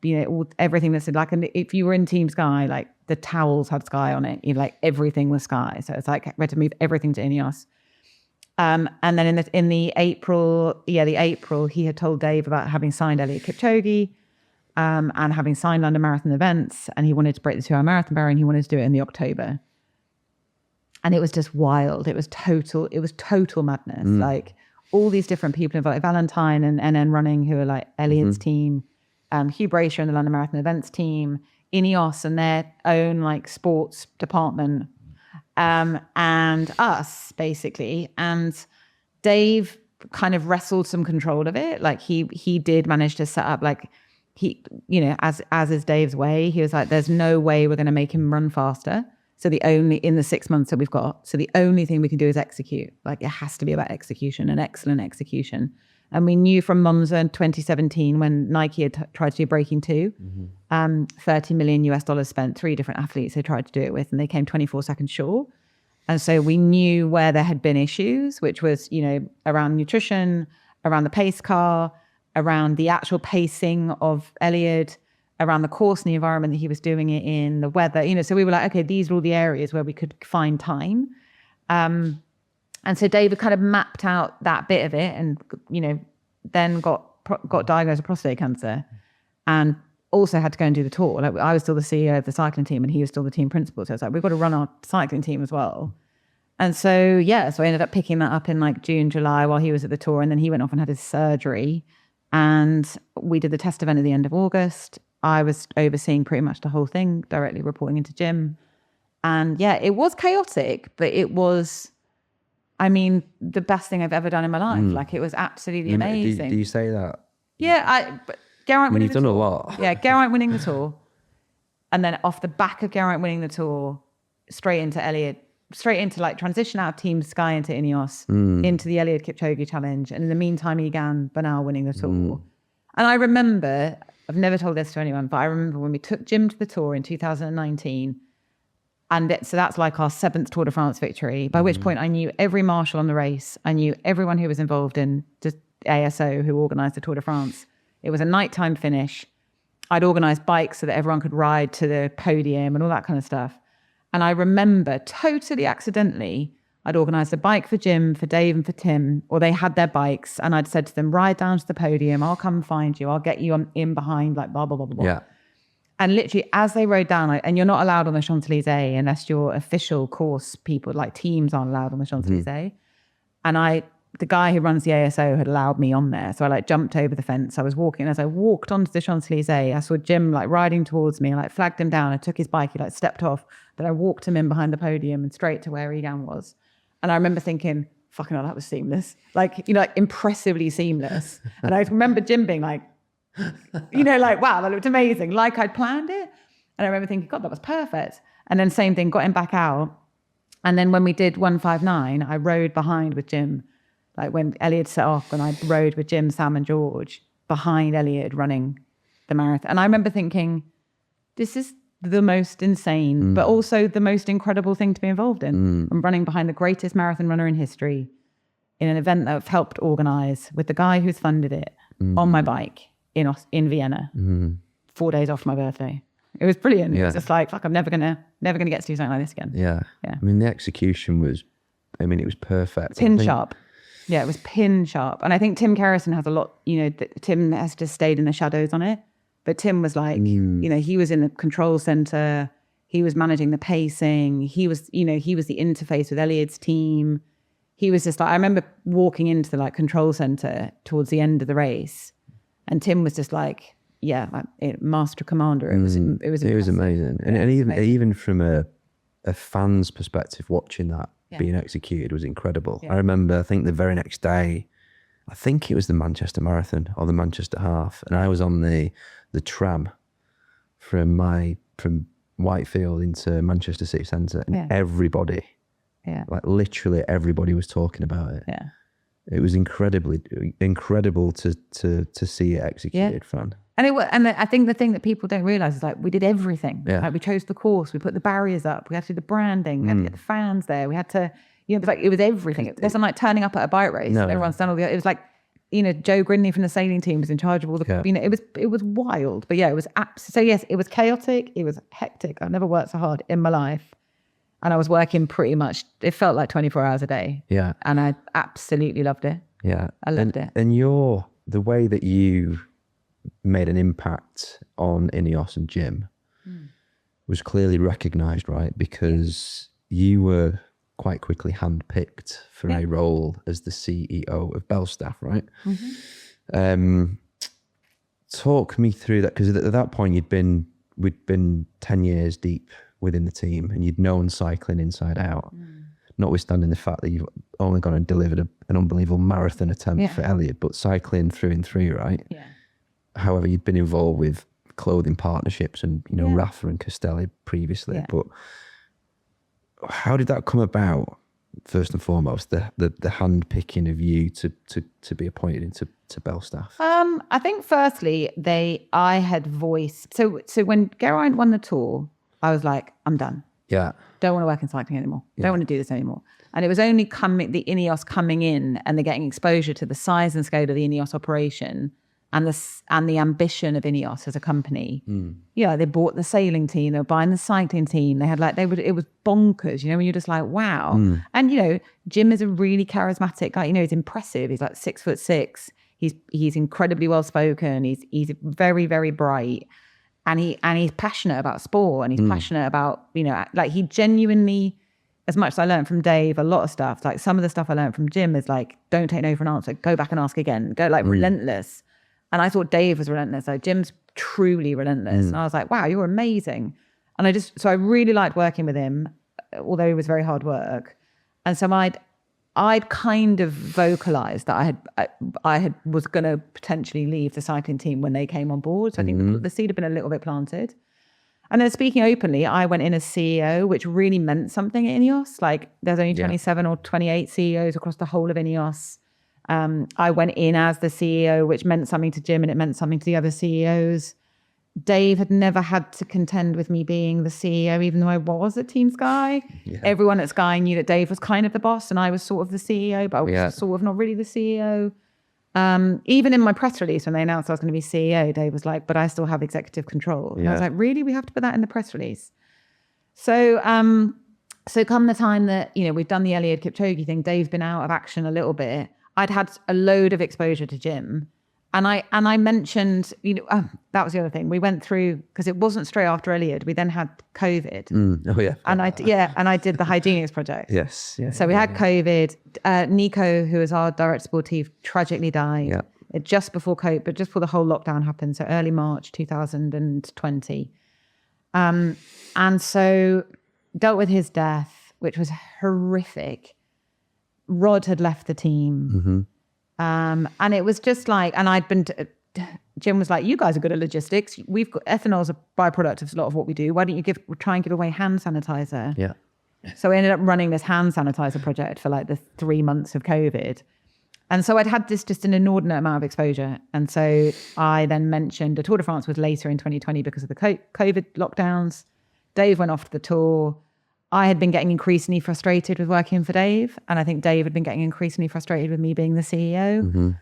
Everything that's like. And if you were in Team Sky, like the towels had Sky on it. Like everything was Sky. So it's like we had to move everything to INEOS. And then in the April, he had told Dave about having signed Eliud Kipchoge, and having signed London Marathon events, and he wanted to break the 2-hour marathon barrier, and he wanted to do it in the October. And it was just wild. It was total madness. Like all these different people involved, Valentine and NN Running, who are like Eliud's team, Hugh Brasher and the London Marathon events team, INEOS and their own like sports department, and us basically. And Dave kind of wrestled some control of it. Like he did manage to set up, like he, as is Dave's way, he was like, there's no way we're going to make him run faster. So in the 6 months that we've got, so the only thing we can do is execute. Like it has to be about execution and excellent execution. And we knew from Monza in 2017 when Nike had tried to do Breaking 2, $30 million spent, 3 different athletes they tried to do it with, and they came 24 seconds short. And so we knew where there had been issues, which was, around nutrition, around the pace car, around the actual pacing of Eliud, around the course and the environment that he was doing it in, the weather, so we were like, okay, these are all the areas where we could find time. And so David kind of mapped out that bit of it and, then got diagnosed with prostate cancer and also had to go and do the tour. Like I was still the CEO of the cycling team and he was still the team principal. So it's like, we've got to run our cycling team as well. And so, so I ended up picking that up in like June, July while he was at the tour. And then he went off and had his surgery. And we did the test event at the end of August. I was overseeing pretty much the whole thing, directly reporting into Jim. And it was chaotic, but it was, the best thing I've ever done in my life. Like it was absolutely amazing. Do you say that? Yeah, Geraint winning you've done a lot. Yeah, Geraint winning the tour. And then off the back of Geraint winning the tour, straight into Eliud, straight into like transition out of Team Sky into INEOS, into the Eliud Kipchoge challenge. And in the meantime, Egan Bernal winning the tour. And I remember, I've never told this to anyone, but I remember when we took Jim to the tour in 2019, and so that's like our 7th Tour de France victory, by which point I knew every marshal on the race. I knew everyone who was involved in just ASO who organised the Tour de France. It was a nighttime finish. I'd organised bikes so that everyone could ride to the podium and all that kind of stuff. And I remember totally accidentally, I'd organised a bike for Jim, for Dave and for Tim, or they had their bikes. And I'd said to them, ride down to the podium. I'll come find you. I'll get you in behind, like blah, blah, blah, blah. Yeah. And literally as they rode down, and you're not allowed on the Champs-Élysées unless you're official course people, like teams aren't allowed on the Champs-Élysées. And the guy who runs the ASO had allowed me on there. So I like jumped over the fence. I was walking, and as I walked onto the Champs-Élysées, I saw Jim like riding towards me. I like flagged him down. I took his bike. He like stepped off. Then I walked him in behind the podium and straight to where Egan was. And I remember thinking, fucking hell, that was seamless. Like, like impressively seamless. And I remember Jim being like, like, wow, that looked amazing. Like I'd planned it. And I remember thinking, God, that was perfect. And then same thing, got him back out. And then when we did 159, I rode behind with Jim. Like when Eliud set off, and I rode with Jim, Sam and George behind Eliud running the marathon. And I remember thinking, this is the most insane, but also the most incredible thing to be involved in. I'm running behind the greatest marathon runner in history in an event that I've helped organise with the guy who's funded it on my bike in Vienna, 4 days after my birthday. It was brilliant. Yeah. It was just like, fuck, I'm never gonna get to do something like this again. Yeah. The execution was, it was perfect. Pin sharp. Yeah, it was pin sharp. And I think Tim Kerrison has a lot, Tim has just stayed in the shadows on it. But Tim was like, he was in the control center. He was managing the pacing. He was the interface with Eliud's team. He was just like, I remember walking into the like control center towards the end of the race, and Tim was just like, master commander. It was amazing. And even from a fan's perspective, watching that being executed was incredible. I remember, I think the very next day, I think it was the Manchester Marathon or the Manchester Half, and I was on the tram from Whitefield into Manchester City Centre, and everybody, like literally everybody was talking about it. Yeah, it was incredible to see it executed, Fran. And I think the thing that people don't realise is like we did everything. Yeah. Like we chose the course, we put the barriers up, we had to do the branding, we had to get the fans there, we had to, You know, it was everything. It wasn't like turning up at a bike race. No. Everyone's done all the. It was like, you know, Joe Grinley from the sailing team was in charge of all the. You know, it was wild. But yeah, it was so yes, it was chaotic. It was hectic. I've never worked so hard in my life, and I was working pretty much. It felt like 24 hours a day. Yeah, and I absolutely loved it. Yeah, I loved it. And the way that you made an impact on INEOS and Jim was clearly recognised, right? Because you were quite quickly handpicked for a role as the CEO of Belstaff, right? Talk me through that, because at that point we'd been 10 years deep within the team, and you'd known cycling inside out. Notwithstanding the fact that you've only gone and delivered an unbelievable marathon attempt for Elliot, but cycling through and through, right? Yeah. However, you'd been involved with clothing partnerships and, you know, Rapha and Castelli previously. But how did that come about, first and foremost, the hand picking of you to be appointed into Belstaff? I think firstly, I had voiced, so when Geraint won the Tour, I was like, I'm done. Yeah. Don't want to work in cycling anymore. Don't want to do this anymore. And it was only the INEOS coming in, and they're getting exposure to the size and scale of the INEOS operation and the ambition of INEOS as a company. Yeah, they bought the sailing team, they were buying the cycling team. They had it was bonkers, you know, when you're just like, wow. And, you know, Jim is a really charismatic guy. You know, he's impressive. He's like 6'6". He's incredibly well spoken. He's very, very bright. And he's passionate about sport, and he's passionate about, you know, like he genuinely, as much as I learned from Dave, a lot of stuff, like some of the stuff I learned from Jim is like, don't take no for an answer, go back and ask again, go like relentless. And I thought Dave was relentless. Like Jim's truly relentless. And I was like, wow, you're amazing. And so I really liked working with him, although it was very hard work. And so I'd kind of vocalized that I was going to potentially leave the cycling team when they came on board. So I think the seed had been a little bit planted. And then speaking openly, I went in as CEO, which really meant something at INEOS. Like there's only 27 or 28 CEOs across the whole of INEOS. I went in as the CEO, which meant something to Jim and it meant something to the other CEOs. Dave had never had to contend with me being the CEO, even though I was at Team Sky. Yeah. Everyone at Sky knew that Dave was kind of the boss and I was sort of the CEO, but I was sort of not really the CEO. Even in my press release, when they announced I was going to be CEO, Dave was like, but I still have executive control. And I was like, really? We have to put that in the press release? So come the time that, you know, we've done the Eliud Kipchoge thing, Dave's been out of action a little bit. I'd had a load of exposure to Jim. And I mentioned, you know, that was the other thing. We went through, because it wasn't straight after Eliud. We then had COVID. Oh yeah. And I did the Hygienics project. Yes. Yeah. So we had COVID. Nico, who was our director sportive, tragically died. Yeah. Just before COVID, but just before the whole lockdown happened. So early March 2020. And so dealt with his death, which was horrific. Rod had left the team. And it was just like, and Jim was like, you guys are good at logistics. We've got ethanol's a byproduct of a lot of what we do. Why don't you try and give away hand sanitizer? Yeah. So we ended up running this hand sanitizer project for like the 3 months of COVID. And so I'd had just an inordinate amount of exposure. And so I then mentioned the Tour de France was later in 2020 because of the COVID lockdowns. Dave went off to the Tour. I had been getting increasingly frustrated with working for Dave. And I think Dave had been getting increasingly frustrated with me being the CEO.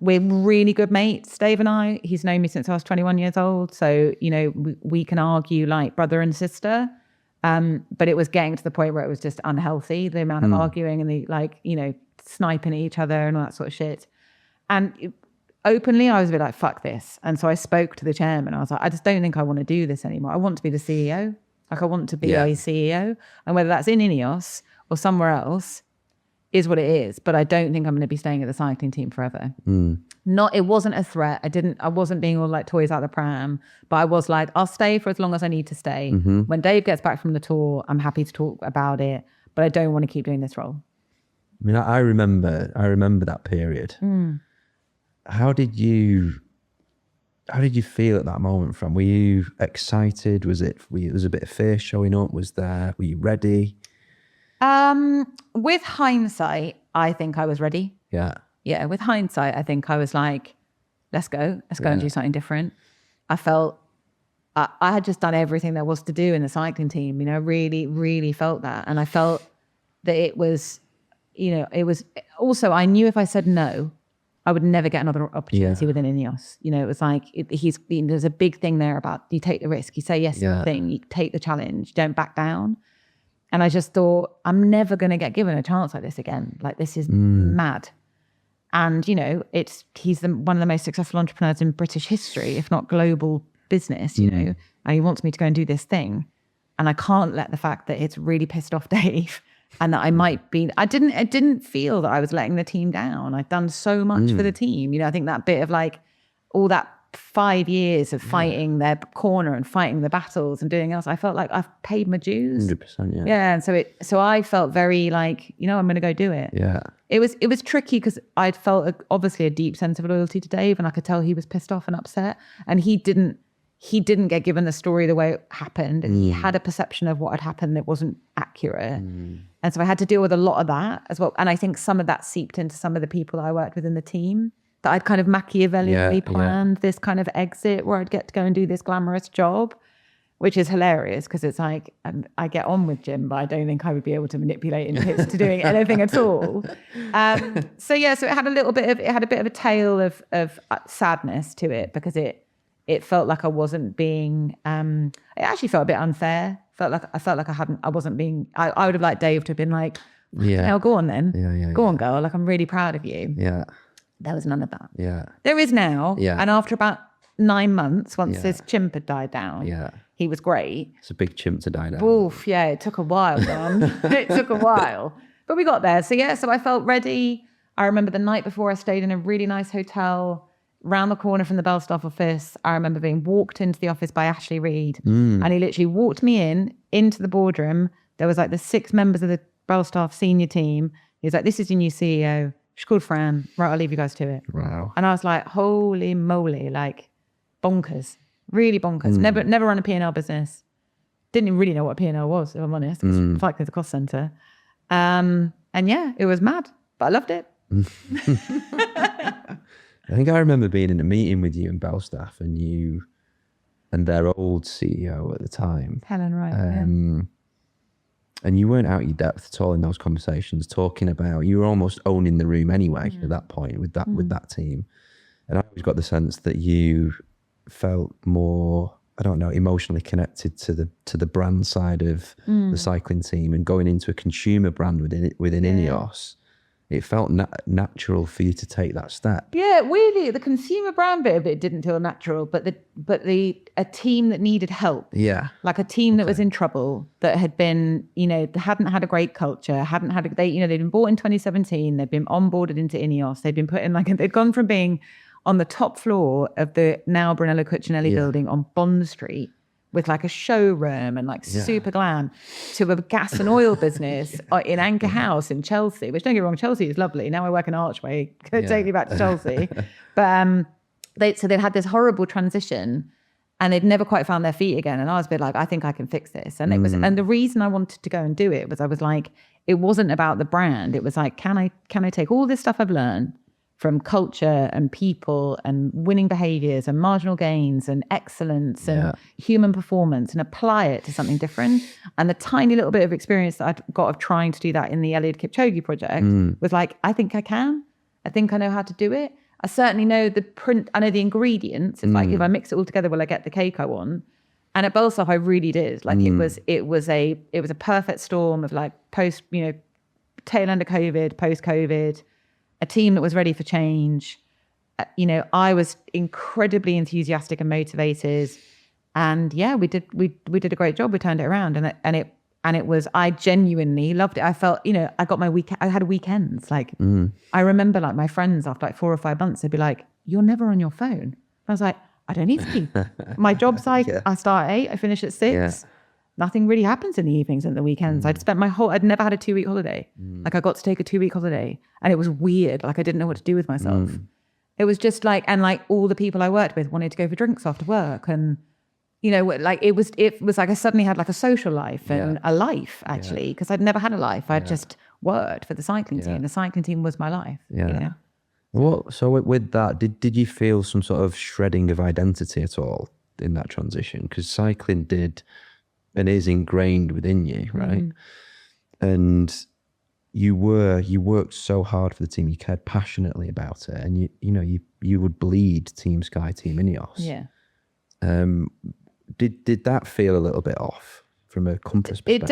We're really good mates, Dave and I. He's known me since I was 21 years old. So, you know, we can argue like brother and sister. But it was getting to the point where it was just unhealthy, the amount of arguing and the, like, you know, sniping at each other and all that sort of shit. And openly, I was a bit like, fuck this. And so I spoke to the chairman. I was like, I just don't think I want to do this anymore. I want to be the CEO. Like, I want to be a CEO. And whether that's in INEOS or somewhere else is what it is. But I don't think I'm going to be staying at the cycling team forever. It wasn't a threat. I wasn't being all like toys out the pram. But I was like, I'll stay for as long as I need to stay. When Dave gets back from the Tour, I'm happy to talk about it. But I don't want to keep doing this role. I mean, I remember that period. How did you feel at that moment, Fran? Were you excited? Was there a bit of fear showing up? Were you ready? With hindsight, I think I was ready. Yeah. With hindsight, I think I was like, let's go and do something different. I felt I had just done everything there was to do in the cycling team. You know, really, really felt that. And I felt that it was, it was also, I knew if I said no, I would never get another opportunity within INEOS. It was like, there's a big thing there about you take the risk, you say yes to the thing, you take the challenge, you don't back down. And I just thought, I'm never going to get given a chance like this again. Like, this is mad. And, he's one of the most successful entrepreneurs in British history, if not global business, and he wants me to go and do this thing. And I can't let the fact that it's really pissed off Dave and that I didn't feel that I was letting the team down. I'd done so much for the team. I think that bit of like all that 5 years of fighting their corner and fighting the battles and doing else, I felt like I've paid my dues. 100%, yeah. And so I felt very like, I'm going to go do it. Yeah. It was tricky because I'd felt obviously a deep sense of loyalty to Dave, and I could tell he was pissed off and upset, and he didn't get given the story the way it happened, and he had a perception of what had happened that wasn't accurate. And so I had to deal with a lot of that as well. And I think some of that seeped into some of the people I worked with in the team, that I'd kind of Machiavellianly planned this kind of exit where I'd get to go and do this glamorous job, which is hilarious because it's like, I get on with Jim, but I don't think I would be able to manipulate him into doing anything at all. So it had a bit of a tale of sadness to it, because it felt like I wasn't being, it actually felt a bit unfair. I felt like I wasn't being, I would have liked Dave to have been like, hell, go on then. Go on, girl. Like, I'm really proud of you. Yeah. There was none of that. Yeah. There is now. Yeah. And after about 9 months, once this chimp had died down, he was great. It's a big chimp to die down. Oof, yeah, it took a while, Don. It took a while. But we got there. So I felt ready. I remember the night before, I stayed in a really nice hotel round the corner from the Belstaff office. I remember being walked into the office by Ashley Reed, and he literally walked me into the boardroom. There was like the 6 members of the Belstaff senior team. He was like, "This is your new CEO. She's called Fran. Right, I'll leave you guys to it." Wow. And I was like, holy moly, like bonkers, really bonkers. Never run a P&L business. Didn't really know what P&L was, if I'm honest. It's like the cost center. And it was mad, but I loved it. I think I remember being in a meeting with you and Belstaff, and you and their old CEO at the time. Helen Wright. And you weren't out your depth at all in those conversations, talking about, you were almost owning the room anyway at that point with that team. And I always got the sense that you felt more, I don't know, emotionally connected to the brand side of the cycling team, and going into a consumer brand within INEOS. It felt natural for you to take that step. Yeah, weirdly, the consumer brand bit of it didn't feel natural, but a team that needed help. Yeah. Like a team that was in trouble, that had been, hadn't had a great culture, they'd been bought in 2017, they'd been onboarded into INEOS, they'd been put in they'd gone from being on the top floor of the now Brunello Cucinelli building on Bond Street with like a showroom and super glam, to a gas and oil business in Anchor House in Chelsea, which, don't get me wrong, Chelsea is lovely. Now I work in Archway, take me back to Chelsea. But they'd had this horrible transition, and they'd never quite found their feet again. And I was a bit like, I think I can fix this. And it was, and the reason I wanted to go and do it was, I was like, it wasn't about the brand. It was like, can I take all this stuff I've learned from culture and people and winning behaviors and marginal gains and excellence and human performance, and apply it to something different? And the tiny little bit of experience that I'd got of trying to do that in the Eliud Kipchoge project was like, I think I can. I think I know how to do it. I certainly know I know the ingredients. It's like, if I mix it all together, will I get the cake I want? And at Belstaff, I really did. Like, it was a perfect storm of like post, tail end of COVID, post COVID, a team that was ready for change. I was incredibly enthusiastic and motivated, and we did a great job. We turned it around, and it was, I genuinely loved it. I felt, I got I had weekends. Like, I remember like my friends after like 4 or 5 months, they'd be like, "You're never on your phone." I was like, I don't need to be. My job's like, I start at 8, I finish at 6. Yeah. Nothing really happens in the evenings and the weekends. I'd never had a 2-week holiday. Like, I got to take a 2-week holiday, and it was weird. Like, I didn't know what to do with myself. It was just like, and like all the people I worked with wanted to go for drinks after work. And, like it was like I suddenly had like a social life and a life, actually, because I'd never had a life. I'd just worked for the cycling team. The cycling team was my life. Yeah. So with that, did you feel some sort of shredding of identity at all in that transition? Because cycling did and is ingrained within you, right? And you worked so hard for the team. You cared passionately about it, and you would bleed Team Sky, Team INEOS. Yeah. Did that feel a little bit off from a compass perspective?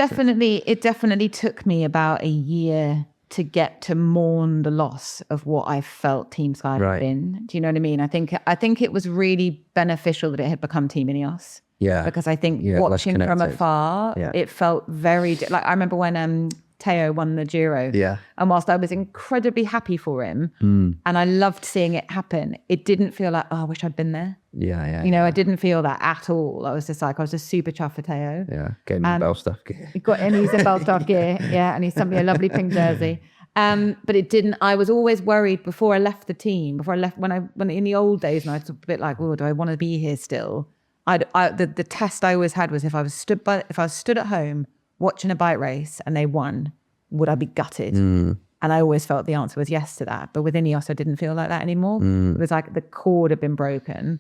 It definitely took me about a year to get to mourn the loss of what I felt Team Sky had been. Do you know what I mean? I think it was really beneficial that it had become Team INEOS. Yeah. Because I think watching from afar, it felt very like I remember when Teo won the Giro. Yeah. And whilst I was incredibly happy for him and I loved seeing it happen, it didn't feel like, oh, I wish I'd been there. Yeah. I didn't feel that at all. I was just super chuffed for Teo. Yeah. Getting his Belstaff gear. He's in Belstaff gear. Yeah. And he sent me a lovely pink jersey. But it didn't, I was always worried before I left the team, when in the old days, and I was a bit like, oh, do I want to be here still? The test I always had was if I was stood at home watching a bike race and they won, would I be gutted? And I always felt the answer was yes to that. But with INEOS, I didn't feel like that anymore. It was like the cord had been broken.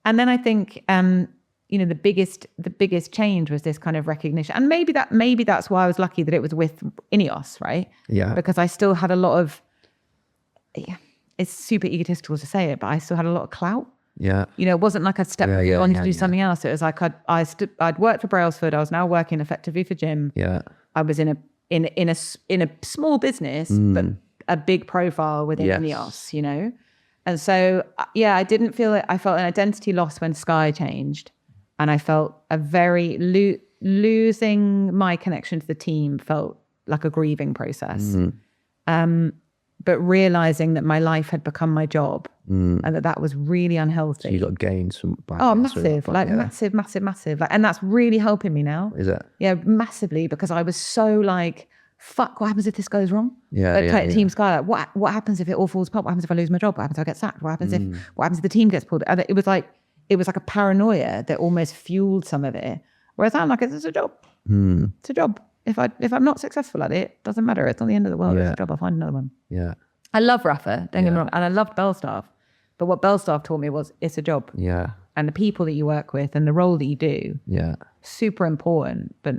And then I think, the biggest change was this kind of recognition. And maybe that's why I was lucky that it was with INEOS, right? Yeah. Because I still had a lot of, it's super egotistical to say it, but I still had a lot of clout. Yeah. It wasn't like I'd stepped on to do something else. It was like I'd worked for Brailsford. I was now working effectively for Jim. Yeah. I was in a small business, but a big profile within INEOS, And so, I didn't feel it. I felt an identity loss when Sky changed. And I felt a very losing my connection to the team felt like a grieving process. But realizing that my life had become my job and that was really unhealthy. So you got gained some. Massive, massive. And that's really helping me now. Is it? Yeah, massively, because I was so like, fuck, what happens if this goes wrong? Team Sky, like, what happens if it all falls apart? What happens if I lose my job? What happens if I get sacked? What happens if the team gets pulled? And it was like a paranoia that almost fueled some of it. Whereas I'm like, it's a job. It's a job. If I'm not successful at it, doesn't matter. It's not the end of the world. It's a job. I'll find another one. Yeah. I love Rapha, don't get me wrong. And I loved Belstaff. But what Belstaff taught me was it's a job. Yeah. And the people that you work with and the role that you do. Yeah. Super important. But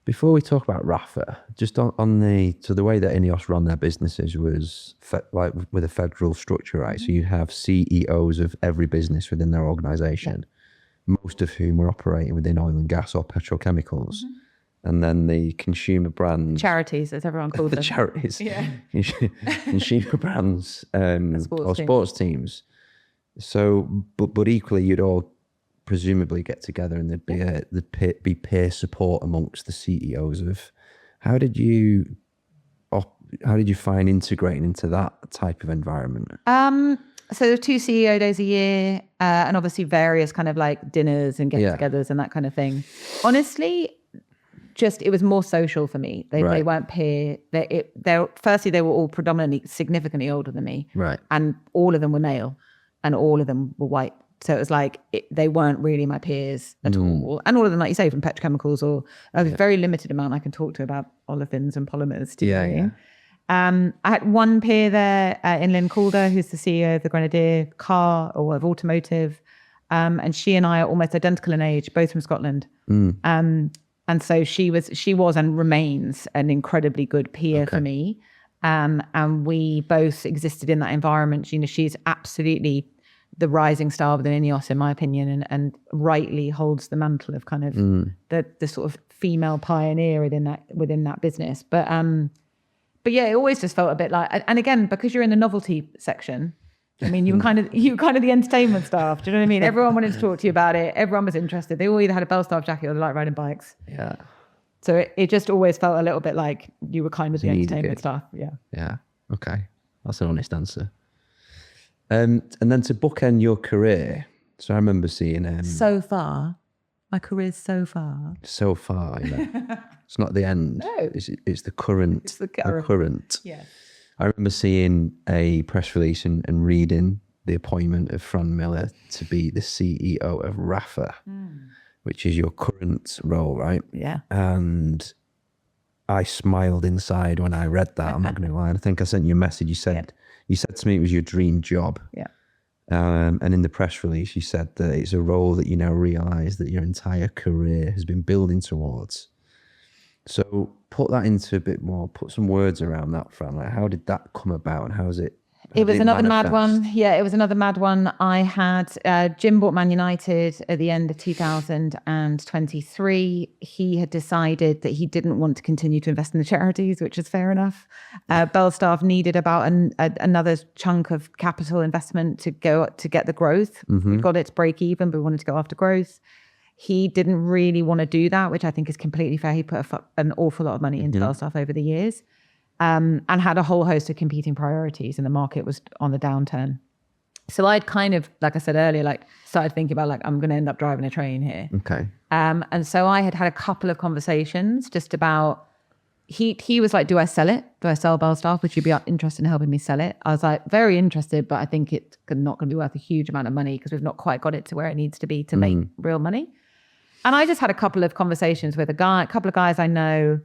before we talk about Rapha, just on the way that INEOS run their businesses was like with a federal structure, right? So you have CEOs of every business within their organization, most of whom were operating within oil and gas or petrochemicals. And then the consumer brands. Charities, as everyone calls them. The charities. Yeah. Consumer brands or sports teams. So, but equally, you'd all presumably get together and there'd be peer support amongst the CEOs of. How did you find integrating into that type of environment? So there are 2 CEO days a year, and obviously various kind of like dinners and get-togethers and that kind of thing. Honestly, it was more social for me. They weren't peer. Firstly, they were all predominantly significantly older than me, right? And all of them were male, and all of them were white. So it was like they weren't really my peers at all. And all of them, like you say, from petrochemicals or a very limited amount I can talk to about olefins and polymers. I had one peer there in Lynn Calder, who's the CEO of the Grenadier car or of automotive, and she and I are almost identical in age, both from Scotland. And so she was and remains an incredibly good peer for me. And we both existed in that environment. She's absolutely the rising star within INEOS, in my opinion, and rightly holds the mantle of kind of the sort of female pioneer within that business. But yeah, it always just felt a bit like, and again, because you're in the novelty section, I mean, you were kind of the entertainment staff. Do you know what I mean? Everyone wanted to talk to you about it. Everyone was interested. They all either had a Belstaff jacket or they liked riding bikes. Yeah. So it just always felt a little bit like you were kind of the entertainment staff. Yeah. Yeah. Okay. That's an honest answer. And then to bookend your career. So I remember seeing... so far. My career's so far. So far, It's not the end. No. It's the current. It's the current. Yeah. I remember seeing a press release and reading the appointment of Fran Millar to be the CEO of Rapha, which is your current role, right? Yeah. And I smiled inside when I read that. I'm not going to lie. I think I sent you a message. You said to me it was your dream job. Yeah. And in the press release, you said that it's a role that you now realise that your entire career has been building towards. So put that into a bit more, put some words around that, Fran. Like, how did that come about, and how's it? It was another mad manifest? one. Yeah, it was another mad one. I had Jim bought Man United at the end of 2023. He had decided that he didn't want to continue to invest in the charities, which is fair enough. Belstaff needed about another chunk of capital investment to get the growth. We got it to break even, but we wanted to go after growth. He didn't really want to do that, which I think is completely fair. He put an awful lot of money into Belstaff over the years. And had a whole host of competing priorities, and the market was on the downturn. So I'd kind of, like I said earlier, like started thinking about like, I'm going to end up driving a train here. Okay. And so I had a couple of conversations just about, he was like, do I sell it? Do I sell Belstaff? Would you be interested in helping me sell it? I was like, very interested, but I think it's not going to be worth a huge amount of money because we've not quite got it to where it needs to be to make real money. And I just had a couple of conversations with a couple of guys I know,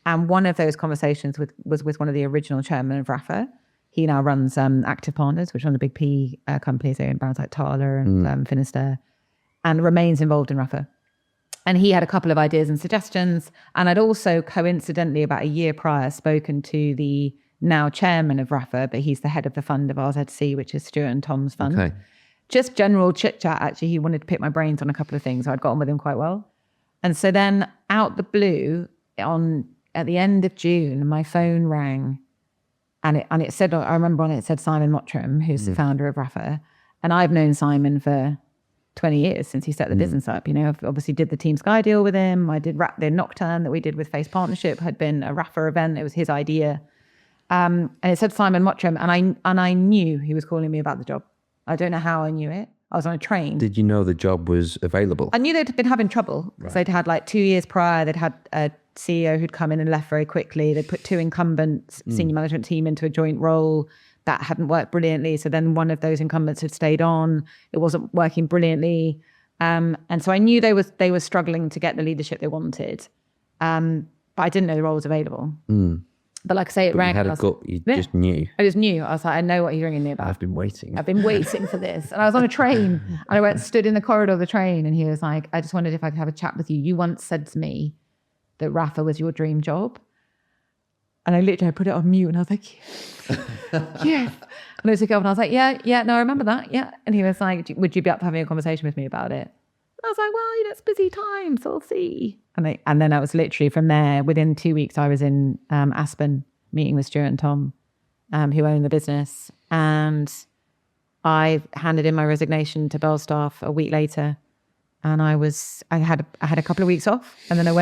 and one of those conversations was with one of the original chairmen of Rapha. He now runs Active Partners, which is one of the big PE companies in brands like Thaler and Finisterre, and remains involved in Rapha. And he had a couple of ideas and suggestions. And I'd also coincidentally about a year prior spoken to the now chairman of Rapha, but he's the head of the fund of RZC, which is Stuart and Tom's fund. Okay. Just general chit chat, actually. He wanted to pick my brains on a couple of things. So I'd got on with him quite well. And so then out the blue at the end of June, my phone rang and it said, I remember on it said Simon Mottram, who's the founder of Rapha. And I've known Simon for 20 years since he set the business up. You know, I've obviously did the Team Sky deal with him. I did the Nocturne that we did with Face Partnership, had been a Rapha event. It was his idea. And it said Simon Mottram, and I knew he was calling me about the job. I don't know how I knew it. I was on a train. Did you know the job was available? I knew they'd been having trouble. Right. So they'd had like 2 years prior, they'd had a CEO who'd come in and left very quickly. They'd put 2 incumbents, senior management team into a joint role that hadn't worked brilliantly. So then one of those incumbents had stayed on. It wasn't working brilliantly. And so I knew they were struggling to get the leadership they wanted. But I didn't know the role was available. But like I say, it rang. You just knew. I just knew. I was like, I know what he's ringing me about. I've been waiting for this. And I was on a train and I went, stood in the corridor of the train, and he was like, I just wondered if I could have a chat with you. You once said to me that Rapha was your dream job. And I literally put it on mute and I was like, yes. And I took it off and I was like, yeah, no, I remember that. Yeah. And he was like, would you be up for having a conversation with me about it? And I was like, well, it's busy time, so we'll see. And then I was literally from there, within 2 weeks, I was in Aspen meeting with Stuart and Tom, who own the business. And I handed in my resignation to Belstaff a week later. And I had a couple of weeks off, and then I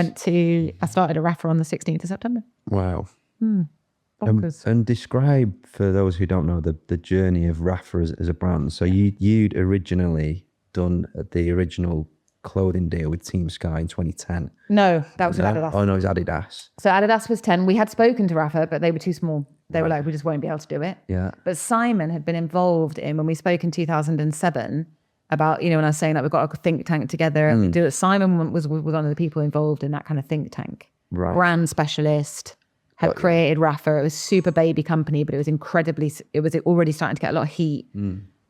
started a Rapha on the 16th of September. Wow. And describe, for those who don't know, the journey of Rapha as a brand. So you'd originally done the original clothing deal with Team Sky in 2010. No, that was with Adidas. Oh no, it was Adidas. So Adidas was 10. We had spoken to Rapha, but they were too small. They were like, we just won't be able to do it. Yeah. But Simon had been involved in, when we spoke in 2007 about, when I was saying that we've got a think tank together, and we do it. Simon was one of the people involved in that kind of think tank. Right. Brand specialist, had created Rapha. It was a super baby company, but it was already starting to get a lot of heat.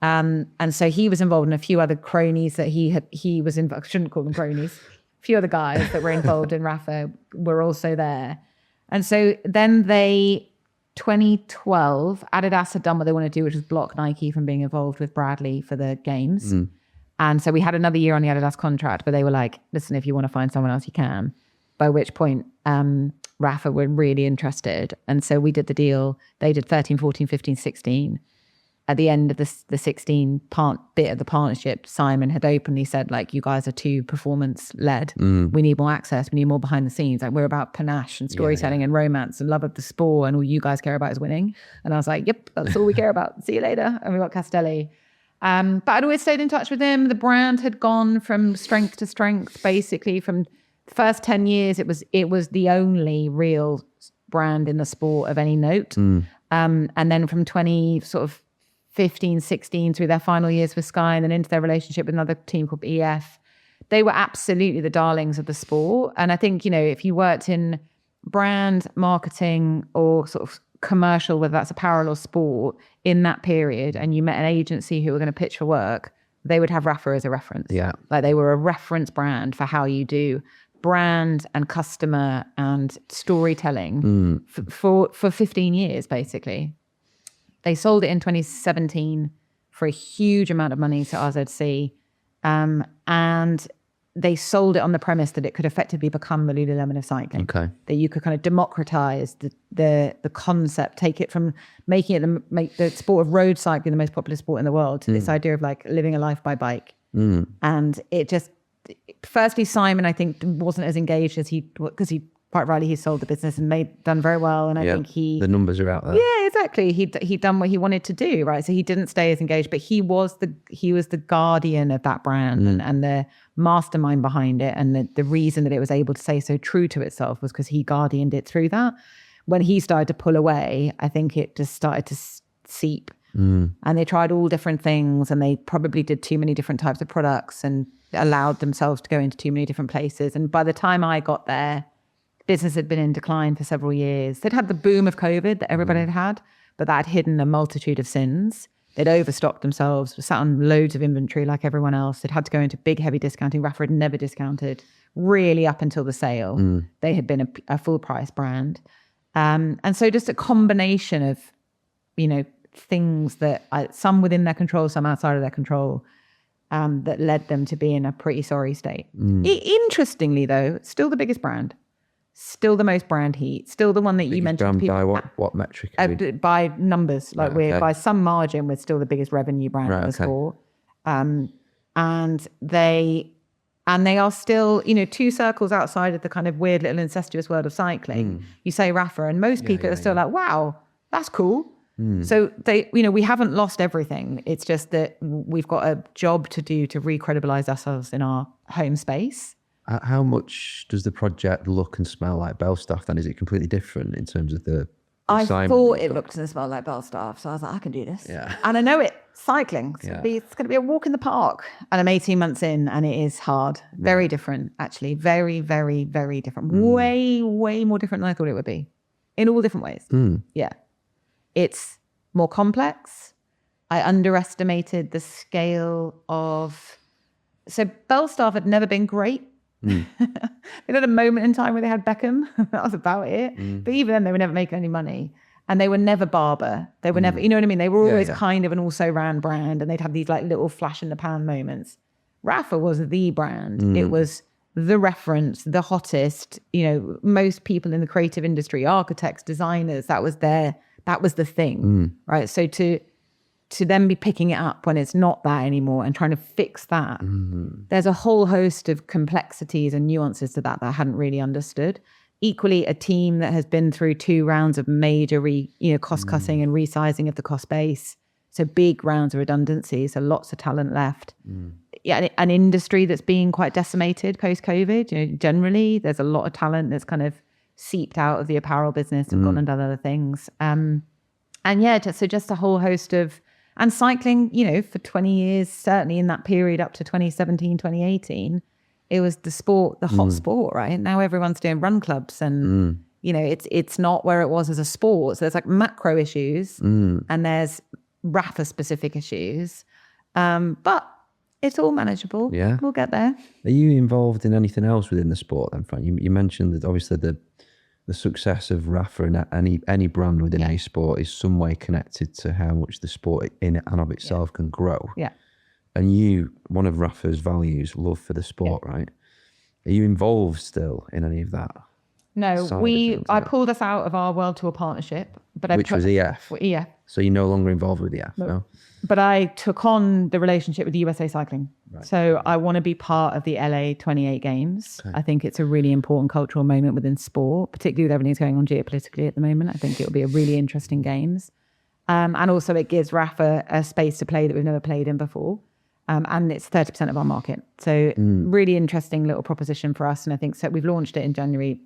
And so he was involved in a few other cronies that he was involved. I shouldn't call them cronies. A few other guys that were involved in Rapha were also there. And so then 2012, Adidas had done what they want to do, which was block Nike from being involved with Bradley for the games. And so we had another year on the Adidas contract, but they were like, listen, if you want to find someone else, you can. By which point, Rapha were really interested. And so we did the deal. They did 13, 14, 15, 16. At the end of the 16 bit of the partnership, Simon had openly said, like, you guys are too performance led. We need more access. We need more behind the scenes. Like, we're about panache and storytelling and romance and love of the sport, and all you guys care about is winning. And I was like, yep, that's all we care about. See you later. And we got Castelli. But I'd always stayed in touch with him. The brand had gone from strength to strength. Basically, from the first 10 years, it was the only real brand in the sport of any note. And then from 15, 16 through their final years with Sky, and then into their relationship with another team called EF, they were absolutely the darlings of the sport. And I think, if you worked in brand marketing or sort of commercial, whether that's apparel or sport, in that period, and you met an agency who were going to pitch for work, they would have Rapha as a reference. Yeah. Like, they were a reference brand for how you do brand and customer and storytelling for 15 years, basically. They sold it in 2017 for a huge amount of money to RZC. And they sold it on the premise that it could effectively become the Lululemon of cycling. Okay. That you could kind of democratize the concept, take it from make the sport of road cycling the most popular sport in the world to this idea of like living a life by bike. And it just, firstly, Simon, I think, wasn't as engaged as because he quite rightly, he sold the business and done very well. And I think the numbers are out there. Yeah, exactly. He'd done what he wanted to do, right? So he didn't stay as engaged, but he was the guardian of that brand and the mastermind behind it. And the reason that it was able to stay so true to itself was because he guardianed it through that. When he started to pull away, I think it just started to seep. And they tried all different things, and they probably did too many different types of products and allowed themselves to go into too many different places. And by the time I got there, business had been in decline for several years. They'd had the boom of COVID that everybody had, but that had hidden a multitude of sins. They'd overstocked themselves, were sat on loads of inventory like everyone else. They'd had to go into big, heavy discounting. Rapha had never discounted, really up until the sale. They had been a full price brand. And so just a combination of, things that some within their control, some outside of their control, that led them to be in a pretty sorry state. Interestingly, though, still the biggest brand. Still the most brand heat. Still the one that you mentioned. By what metric? By numbers. Like we're by some margin, we're still the biggest revenue brand in the sport. And they are still, two circles outside of the kind of weird little incestuous world of cycling. You say Rapha, and most people are still like, wow, that's cool. So we haven't lost everything. It's just that we've got a job to do to re-credibilize ourselves in our home space. How much does the project look and smell like Belstaff then? Is it completely different in terms of the I thought it looked and smelled like Belstaff, so I was like, I can do this. Yeah. And I know it. Cycling. It's going to be a walk in the park. And I'm 18 months in, and it is hard. Very different, actually. Very, very, very different. Way, way more different than I thought it would be. In all different ways. Yeah. It's more complex. I underestimated the scale of... So Belstaff had never been great. They had a moment in time where they had Beckham. That was about it. But even then, they were never making any money. And they were never Barber. They were never, you know what I mean? They were always kind of an also-ran brand, and they'd have these like little flash-in-the-pan moments. Rapha was the brand. It was the reference, the hottest, most people in the creative industry, architects, designers, that was the thing, right? So to then be picking it up when it's not that anymore and trying to fix that, there's a whole host of complexities and nuances to that I hadn't really understood. Equally, a team that has been through 2 rounds of major cost cutting and resizing of the cost base. So big rounds of redundancy, so lots of talent left. Yeah, an industry that's being quite decimated post-COVID. Generally, there's a lot of talent that's kind of seeped out of the apparel business and gone and done other things. So just a whole host of... And cycling, for 20 years, certainly in that period up to 2017, 2018, it was the sport, the hot sport, right? Now everyone's doing run clubs and, it's not where it was as a sport. So there's like macro issues and there's Rapha specific issues. But it's all manageable. Yeah. We'll get there. Are you involved in anything else within the sport then, Fran? You mentioned that obviously the success of Rapha and any brand within a sport is some way connected to how much the sport in and of itself can grow. Yeah. And one of Rapha's values, love for the sport, right? Are you involved still in any of that? No, I pulled us out of our World Tour partnership. Which was EF? EF. So you're no longer involved with EF, no? But I took on the relationship with USA Cycling. Right. So I want to be part of the LA 28 Games. Okay. I think it's a really important cultural moment within sport, particularly with everything that's going on geopolitically at the moment. I think it'll be a really interesting games. And also it gives Rapha a space to play that we've never played in before. And it's 30% of our market. So really interesting little proposition for us. And I think so we've launched it in January,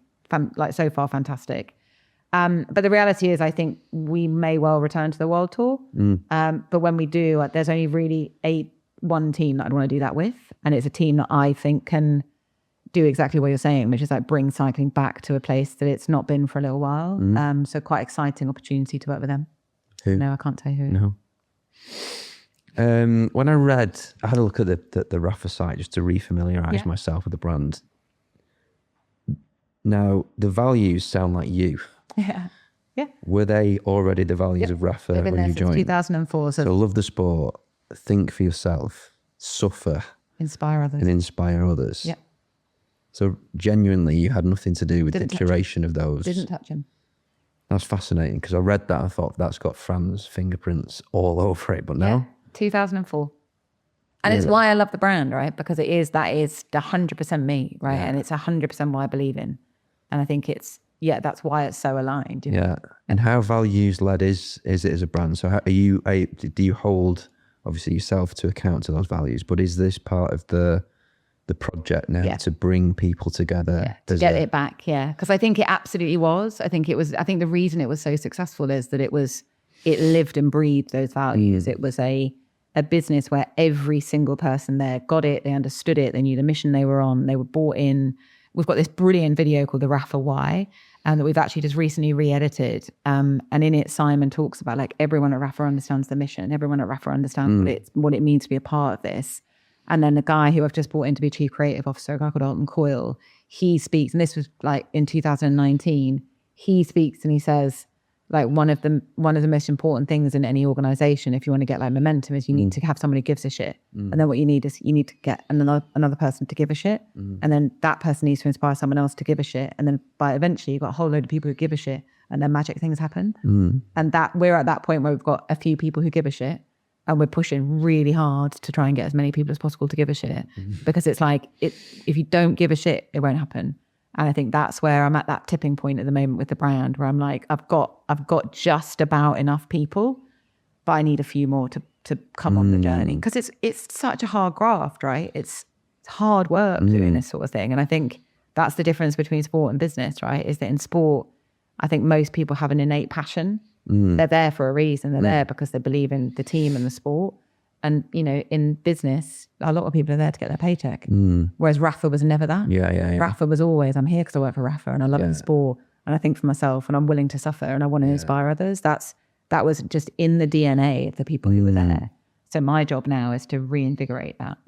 so far fantastic. But the reality is I think we may well return to the World Tour. But when we do, there's only really one team that I'd want to do that with. And it's a team that I think can do exactly what you're saying, which is like bring cycling back to a place that it's not been for a little while. So quite exciting opportunity to work with them. Who? No, I can't tell you who. No. When I had a look at the Rapha site just to refamiliarize myself with the brand. Now, the values sound like you. Yeah. Yeah. Were they already the values of They've Rapha been when there you since joined? 2004. So So love the sport, think for yourself, suffer, inspire others. and inspire others. Yeah. So genuinely, you had nothing to do with Didn't the touch curation of those. Didn't touch him. That's fascinating because I read that and thought that's got Fran's fingerprints all over it. But no, Yeah. 2004. And it's why I love the brand, right? Because that is the 100% me, right? And it's 100% what I believe in. And I think that's why it's so aligned. You know? yeah. And how values led is it as a brand? So how do you hold obviously yourself to account to those values? But is this part of the project now to bring people together? To get it back, because I think it absolutely was. I think the reason it was so successful is that it lived and breathed those values. It was a business where every single person there got it, they understood it, they knew the mission they were on, they were bought in. We've got this brilliant video called the Rapha Why, that we've actually just recently re-edited. And in it, Simon talks about like everyone at Rapha understands the mission, everyone at Rapha understands what it means to be a part of this. And then the guy who I've just brought in to be Chief Creative Officer, a guy called Alton Coyle, he speaks, and this was like in 2019, he speaks and he says, like one of the most important things in any organization, if you want to get like momentum, is you need to have someone who gives a shit. And then what you need is you need to get another person to give a shit. And then that person needs to inspire someone else to give a shit. And then eventually you've got a whole load of people who give a shit, and then magic things happen. And that we're at that point where we've got a few people who give a shit, and we're pushing really hard to try and get as many people as possible to give a shit. Because it's like, if you don't give a shit, it won't happen. And I think that's where I'm at that tipping point at the moment with the brand, where I'm like, I've got just about enough people, but I need a few more to come on the journey. Because it's such a hard graft, right? It's hard work doing this sort of thing. And I think that's the difference between sport and business, right? Is that in sport, I think most people have an innate passion. They're there for a reason. They're there because they believe in the team and the sport. And, in business, a lot of people are there to get their paycheck. Whereas Rapha was never that. Yeah. Rapha was always, I'm here because I work for Rapha and I love the sport. And I think for myself and I'm willing to suffer and I want to inspire others. That was just in the DNA of the people who were there. So my job now is to reinvigorate that.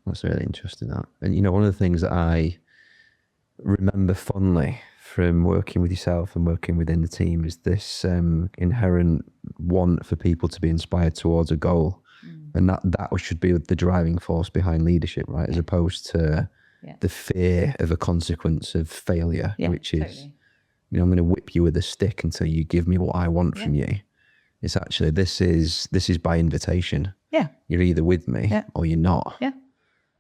That's really interesting, that. And, one of the things that I remember fondly from working with yourself and working within the team is this inherent want for people to be inspired towards a goal. And that should be the driving force behind leadership, right? As opposed to the fear of a consequence of failure, which is, I'm going to whip you with a stick until you give me what I want from you. It's actually, this is by invitation. Yeah. You're either with me or you're not. Yeah.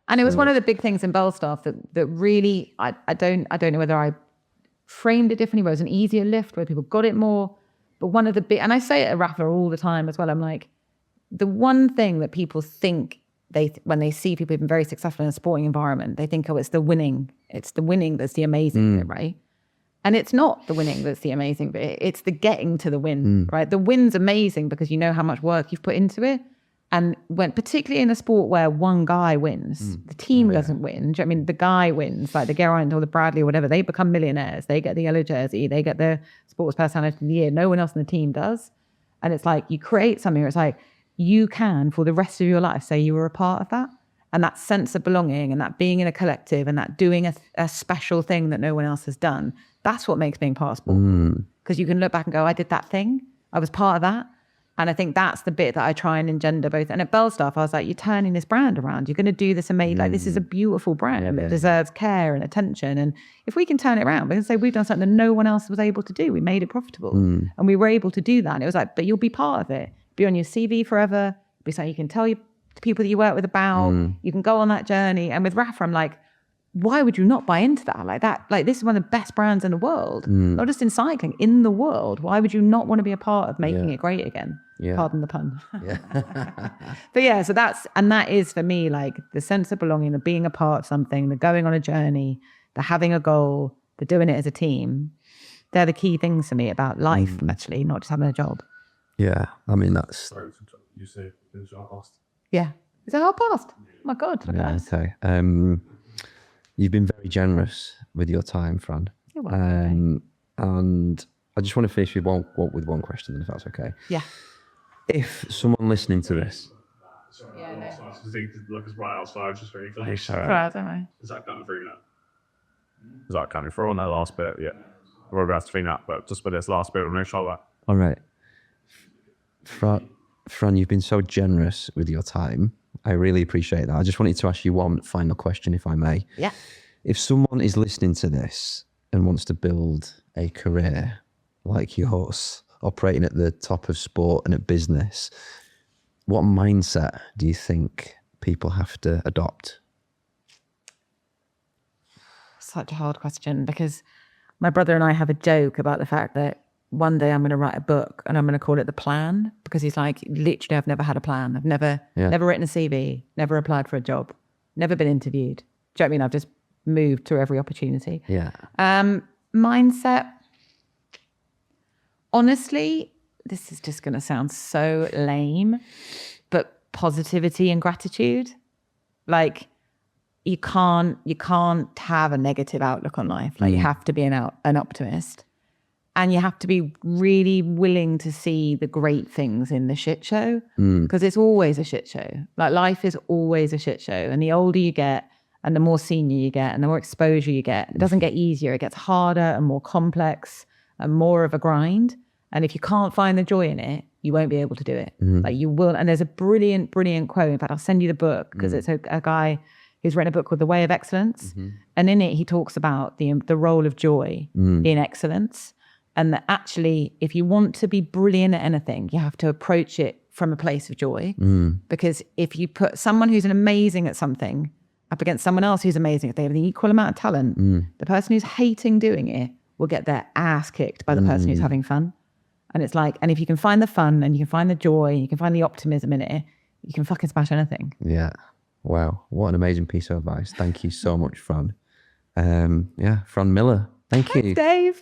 And it was one of the big things in Belstaff that really, I don't know whether I framed it differently, where it was an easier lift, where people got it more. But one of the big, and I say it at Rapha all the time as well, I'm like, the one thing that people think when they see people who've been very successful in a sporting environment, they think, it's the winning that's the amazing bit, right? And it's not the winning that's the amazing bit. It's the getting to the win, right? The win's amazing because you know how much work you've put into it. And particularly in a sport where one guy wins, the team doesn't win. Do you know what I mean? The guy wins, like the Geraint or the Bradley or whatever, they become millionaires. They get the yellow jersey, they get the sports personality of the year. No one else in the team does. And it's like, you create something where it's like, you can, for the rest of your life, say you were a part of that. And that sense of belonging and that being in a collective and that doing a special thing that no one else has done, that's what makes being part of sport. Because you can look back and go, I did that thing. I was part of that. And I think that's the bit that I try and engender both. And at Belstaff, I was like, you're turning this brand around. You're going to do this amazing, like this is a beautiful brand that deserves care and attention. And if we can turn it around, we can say we've done something that no one else was able to do. We made it profitable and we were able to do that. And it was like, but you'll be part of it. Be on your CV forever. Be something you can tell the people that you work with about. You can go on that journey. And with Rapha, I'm like, why would you not buy into that? Like this is one of the best brands in the world, not just in cycling, in the world. Why would you not want to be a part of making it great again? Pardon the pun. But so that is for me, like the sense of belonging, the being a part of something, the going on a journey, the having a goal, the doing it as a team. They're the key things for me about life, actually, not just having a job. Yeah, I mean, that's... Sorry, you say it's our past. Yeah. Is that our past? Oh my God. Yeah, okay. You've been very generous with your time, Fran. You're welcome. And I just want to finish with one question, if that's okay. Yeah. If someone listening to this... Sorry, Lucas right outside, just very close. It's all Right, don't worry. Is that kind of free now? Is that coming through on that last bit? Yeah. We're about to clean up, but just with this last bit, we'll make sure that. All right. Fran, you've been so generous with your time. I really appreciate that. I just wanted to ask you one final question, if I may. Yeah. If someone is listening to this and wants to build a career like yours, operating at the top of sport and at business, what mindset do you think people have to adopt? Such a hard question, because my brother and I have a joke about the fact that one day I'm going to write a book and I'm going to call it The Plan, because he's like, literally, I've never had a plan. I've never written a CV, never applied for a job, never been interviewed. Do you know what I mean? I've just moved through every opportunity. Yeah. Mindset. Honestly, this is just going to sound so lame, but positivity and gratitude. Like, you can't have a negative outlook on life. Like, you have to be an optimist, and you have to be really willing to see the great things in the shit show, because it's always a shit show. Like, life is always a shit show, and the older you get and the more senior you get and the more exposure you get, it doesn't get easier. It gets harder and more complex and more of a grind. And if you can't find the joy in it, you won't be able to do it. Like, you will. And there's a brilliant quote. In fact, I'll send you the book, because it's a guy who's written a book called The Way of Excellence. And in it, he talks about the role of joy in excellence. And that actually, if you want to be brilliant at anything, you have to approach it from a place of joy. Because if you put someone who's amazing at something up against someone else who's amazing, if they have the equal amount of talent, the person who's hating doing it will get their ass kicked by the person who's having fun. And it's like, and if you can find the fun and you can find the joy and you can find the optimism in it, you can fucking smash anything. Yeah. Wow. What an amazing piece of advice. Thank you so much, Fran. Fran Millar. Thank you. Thanks, Dave.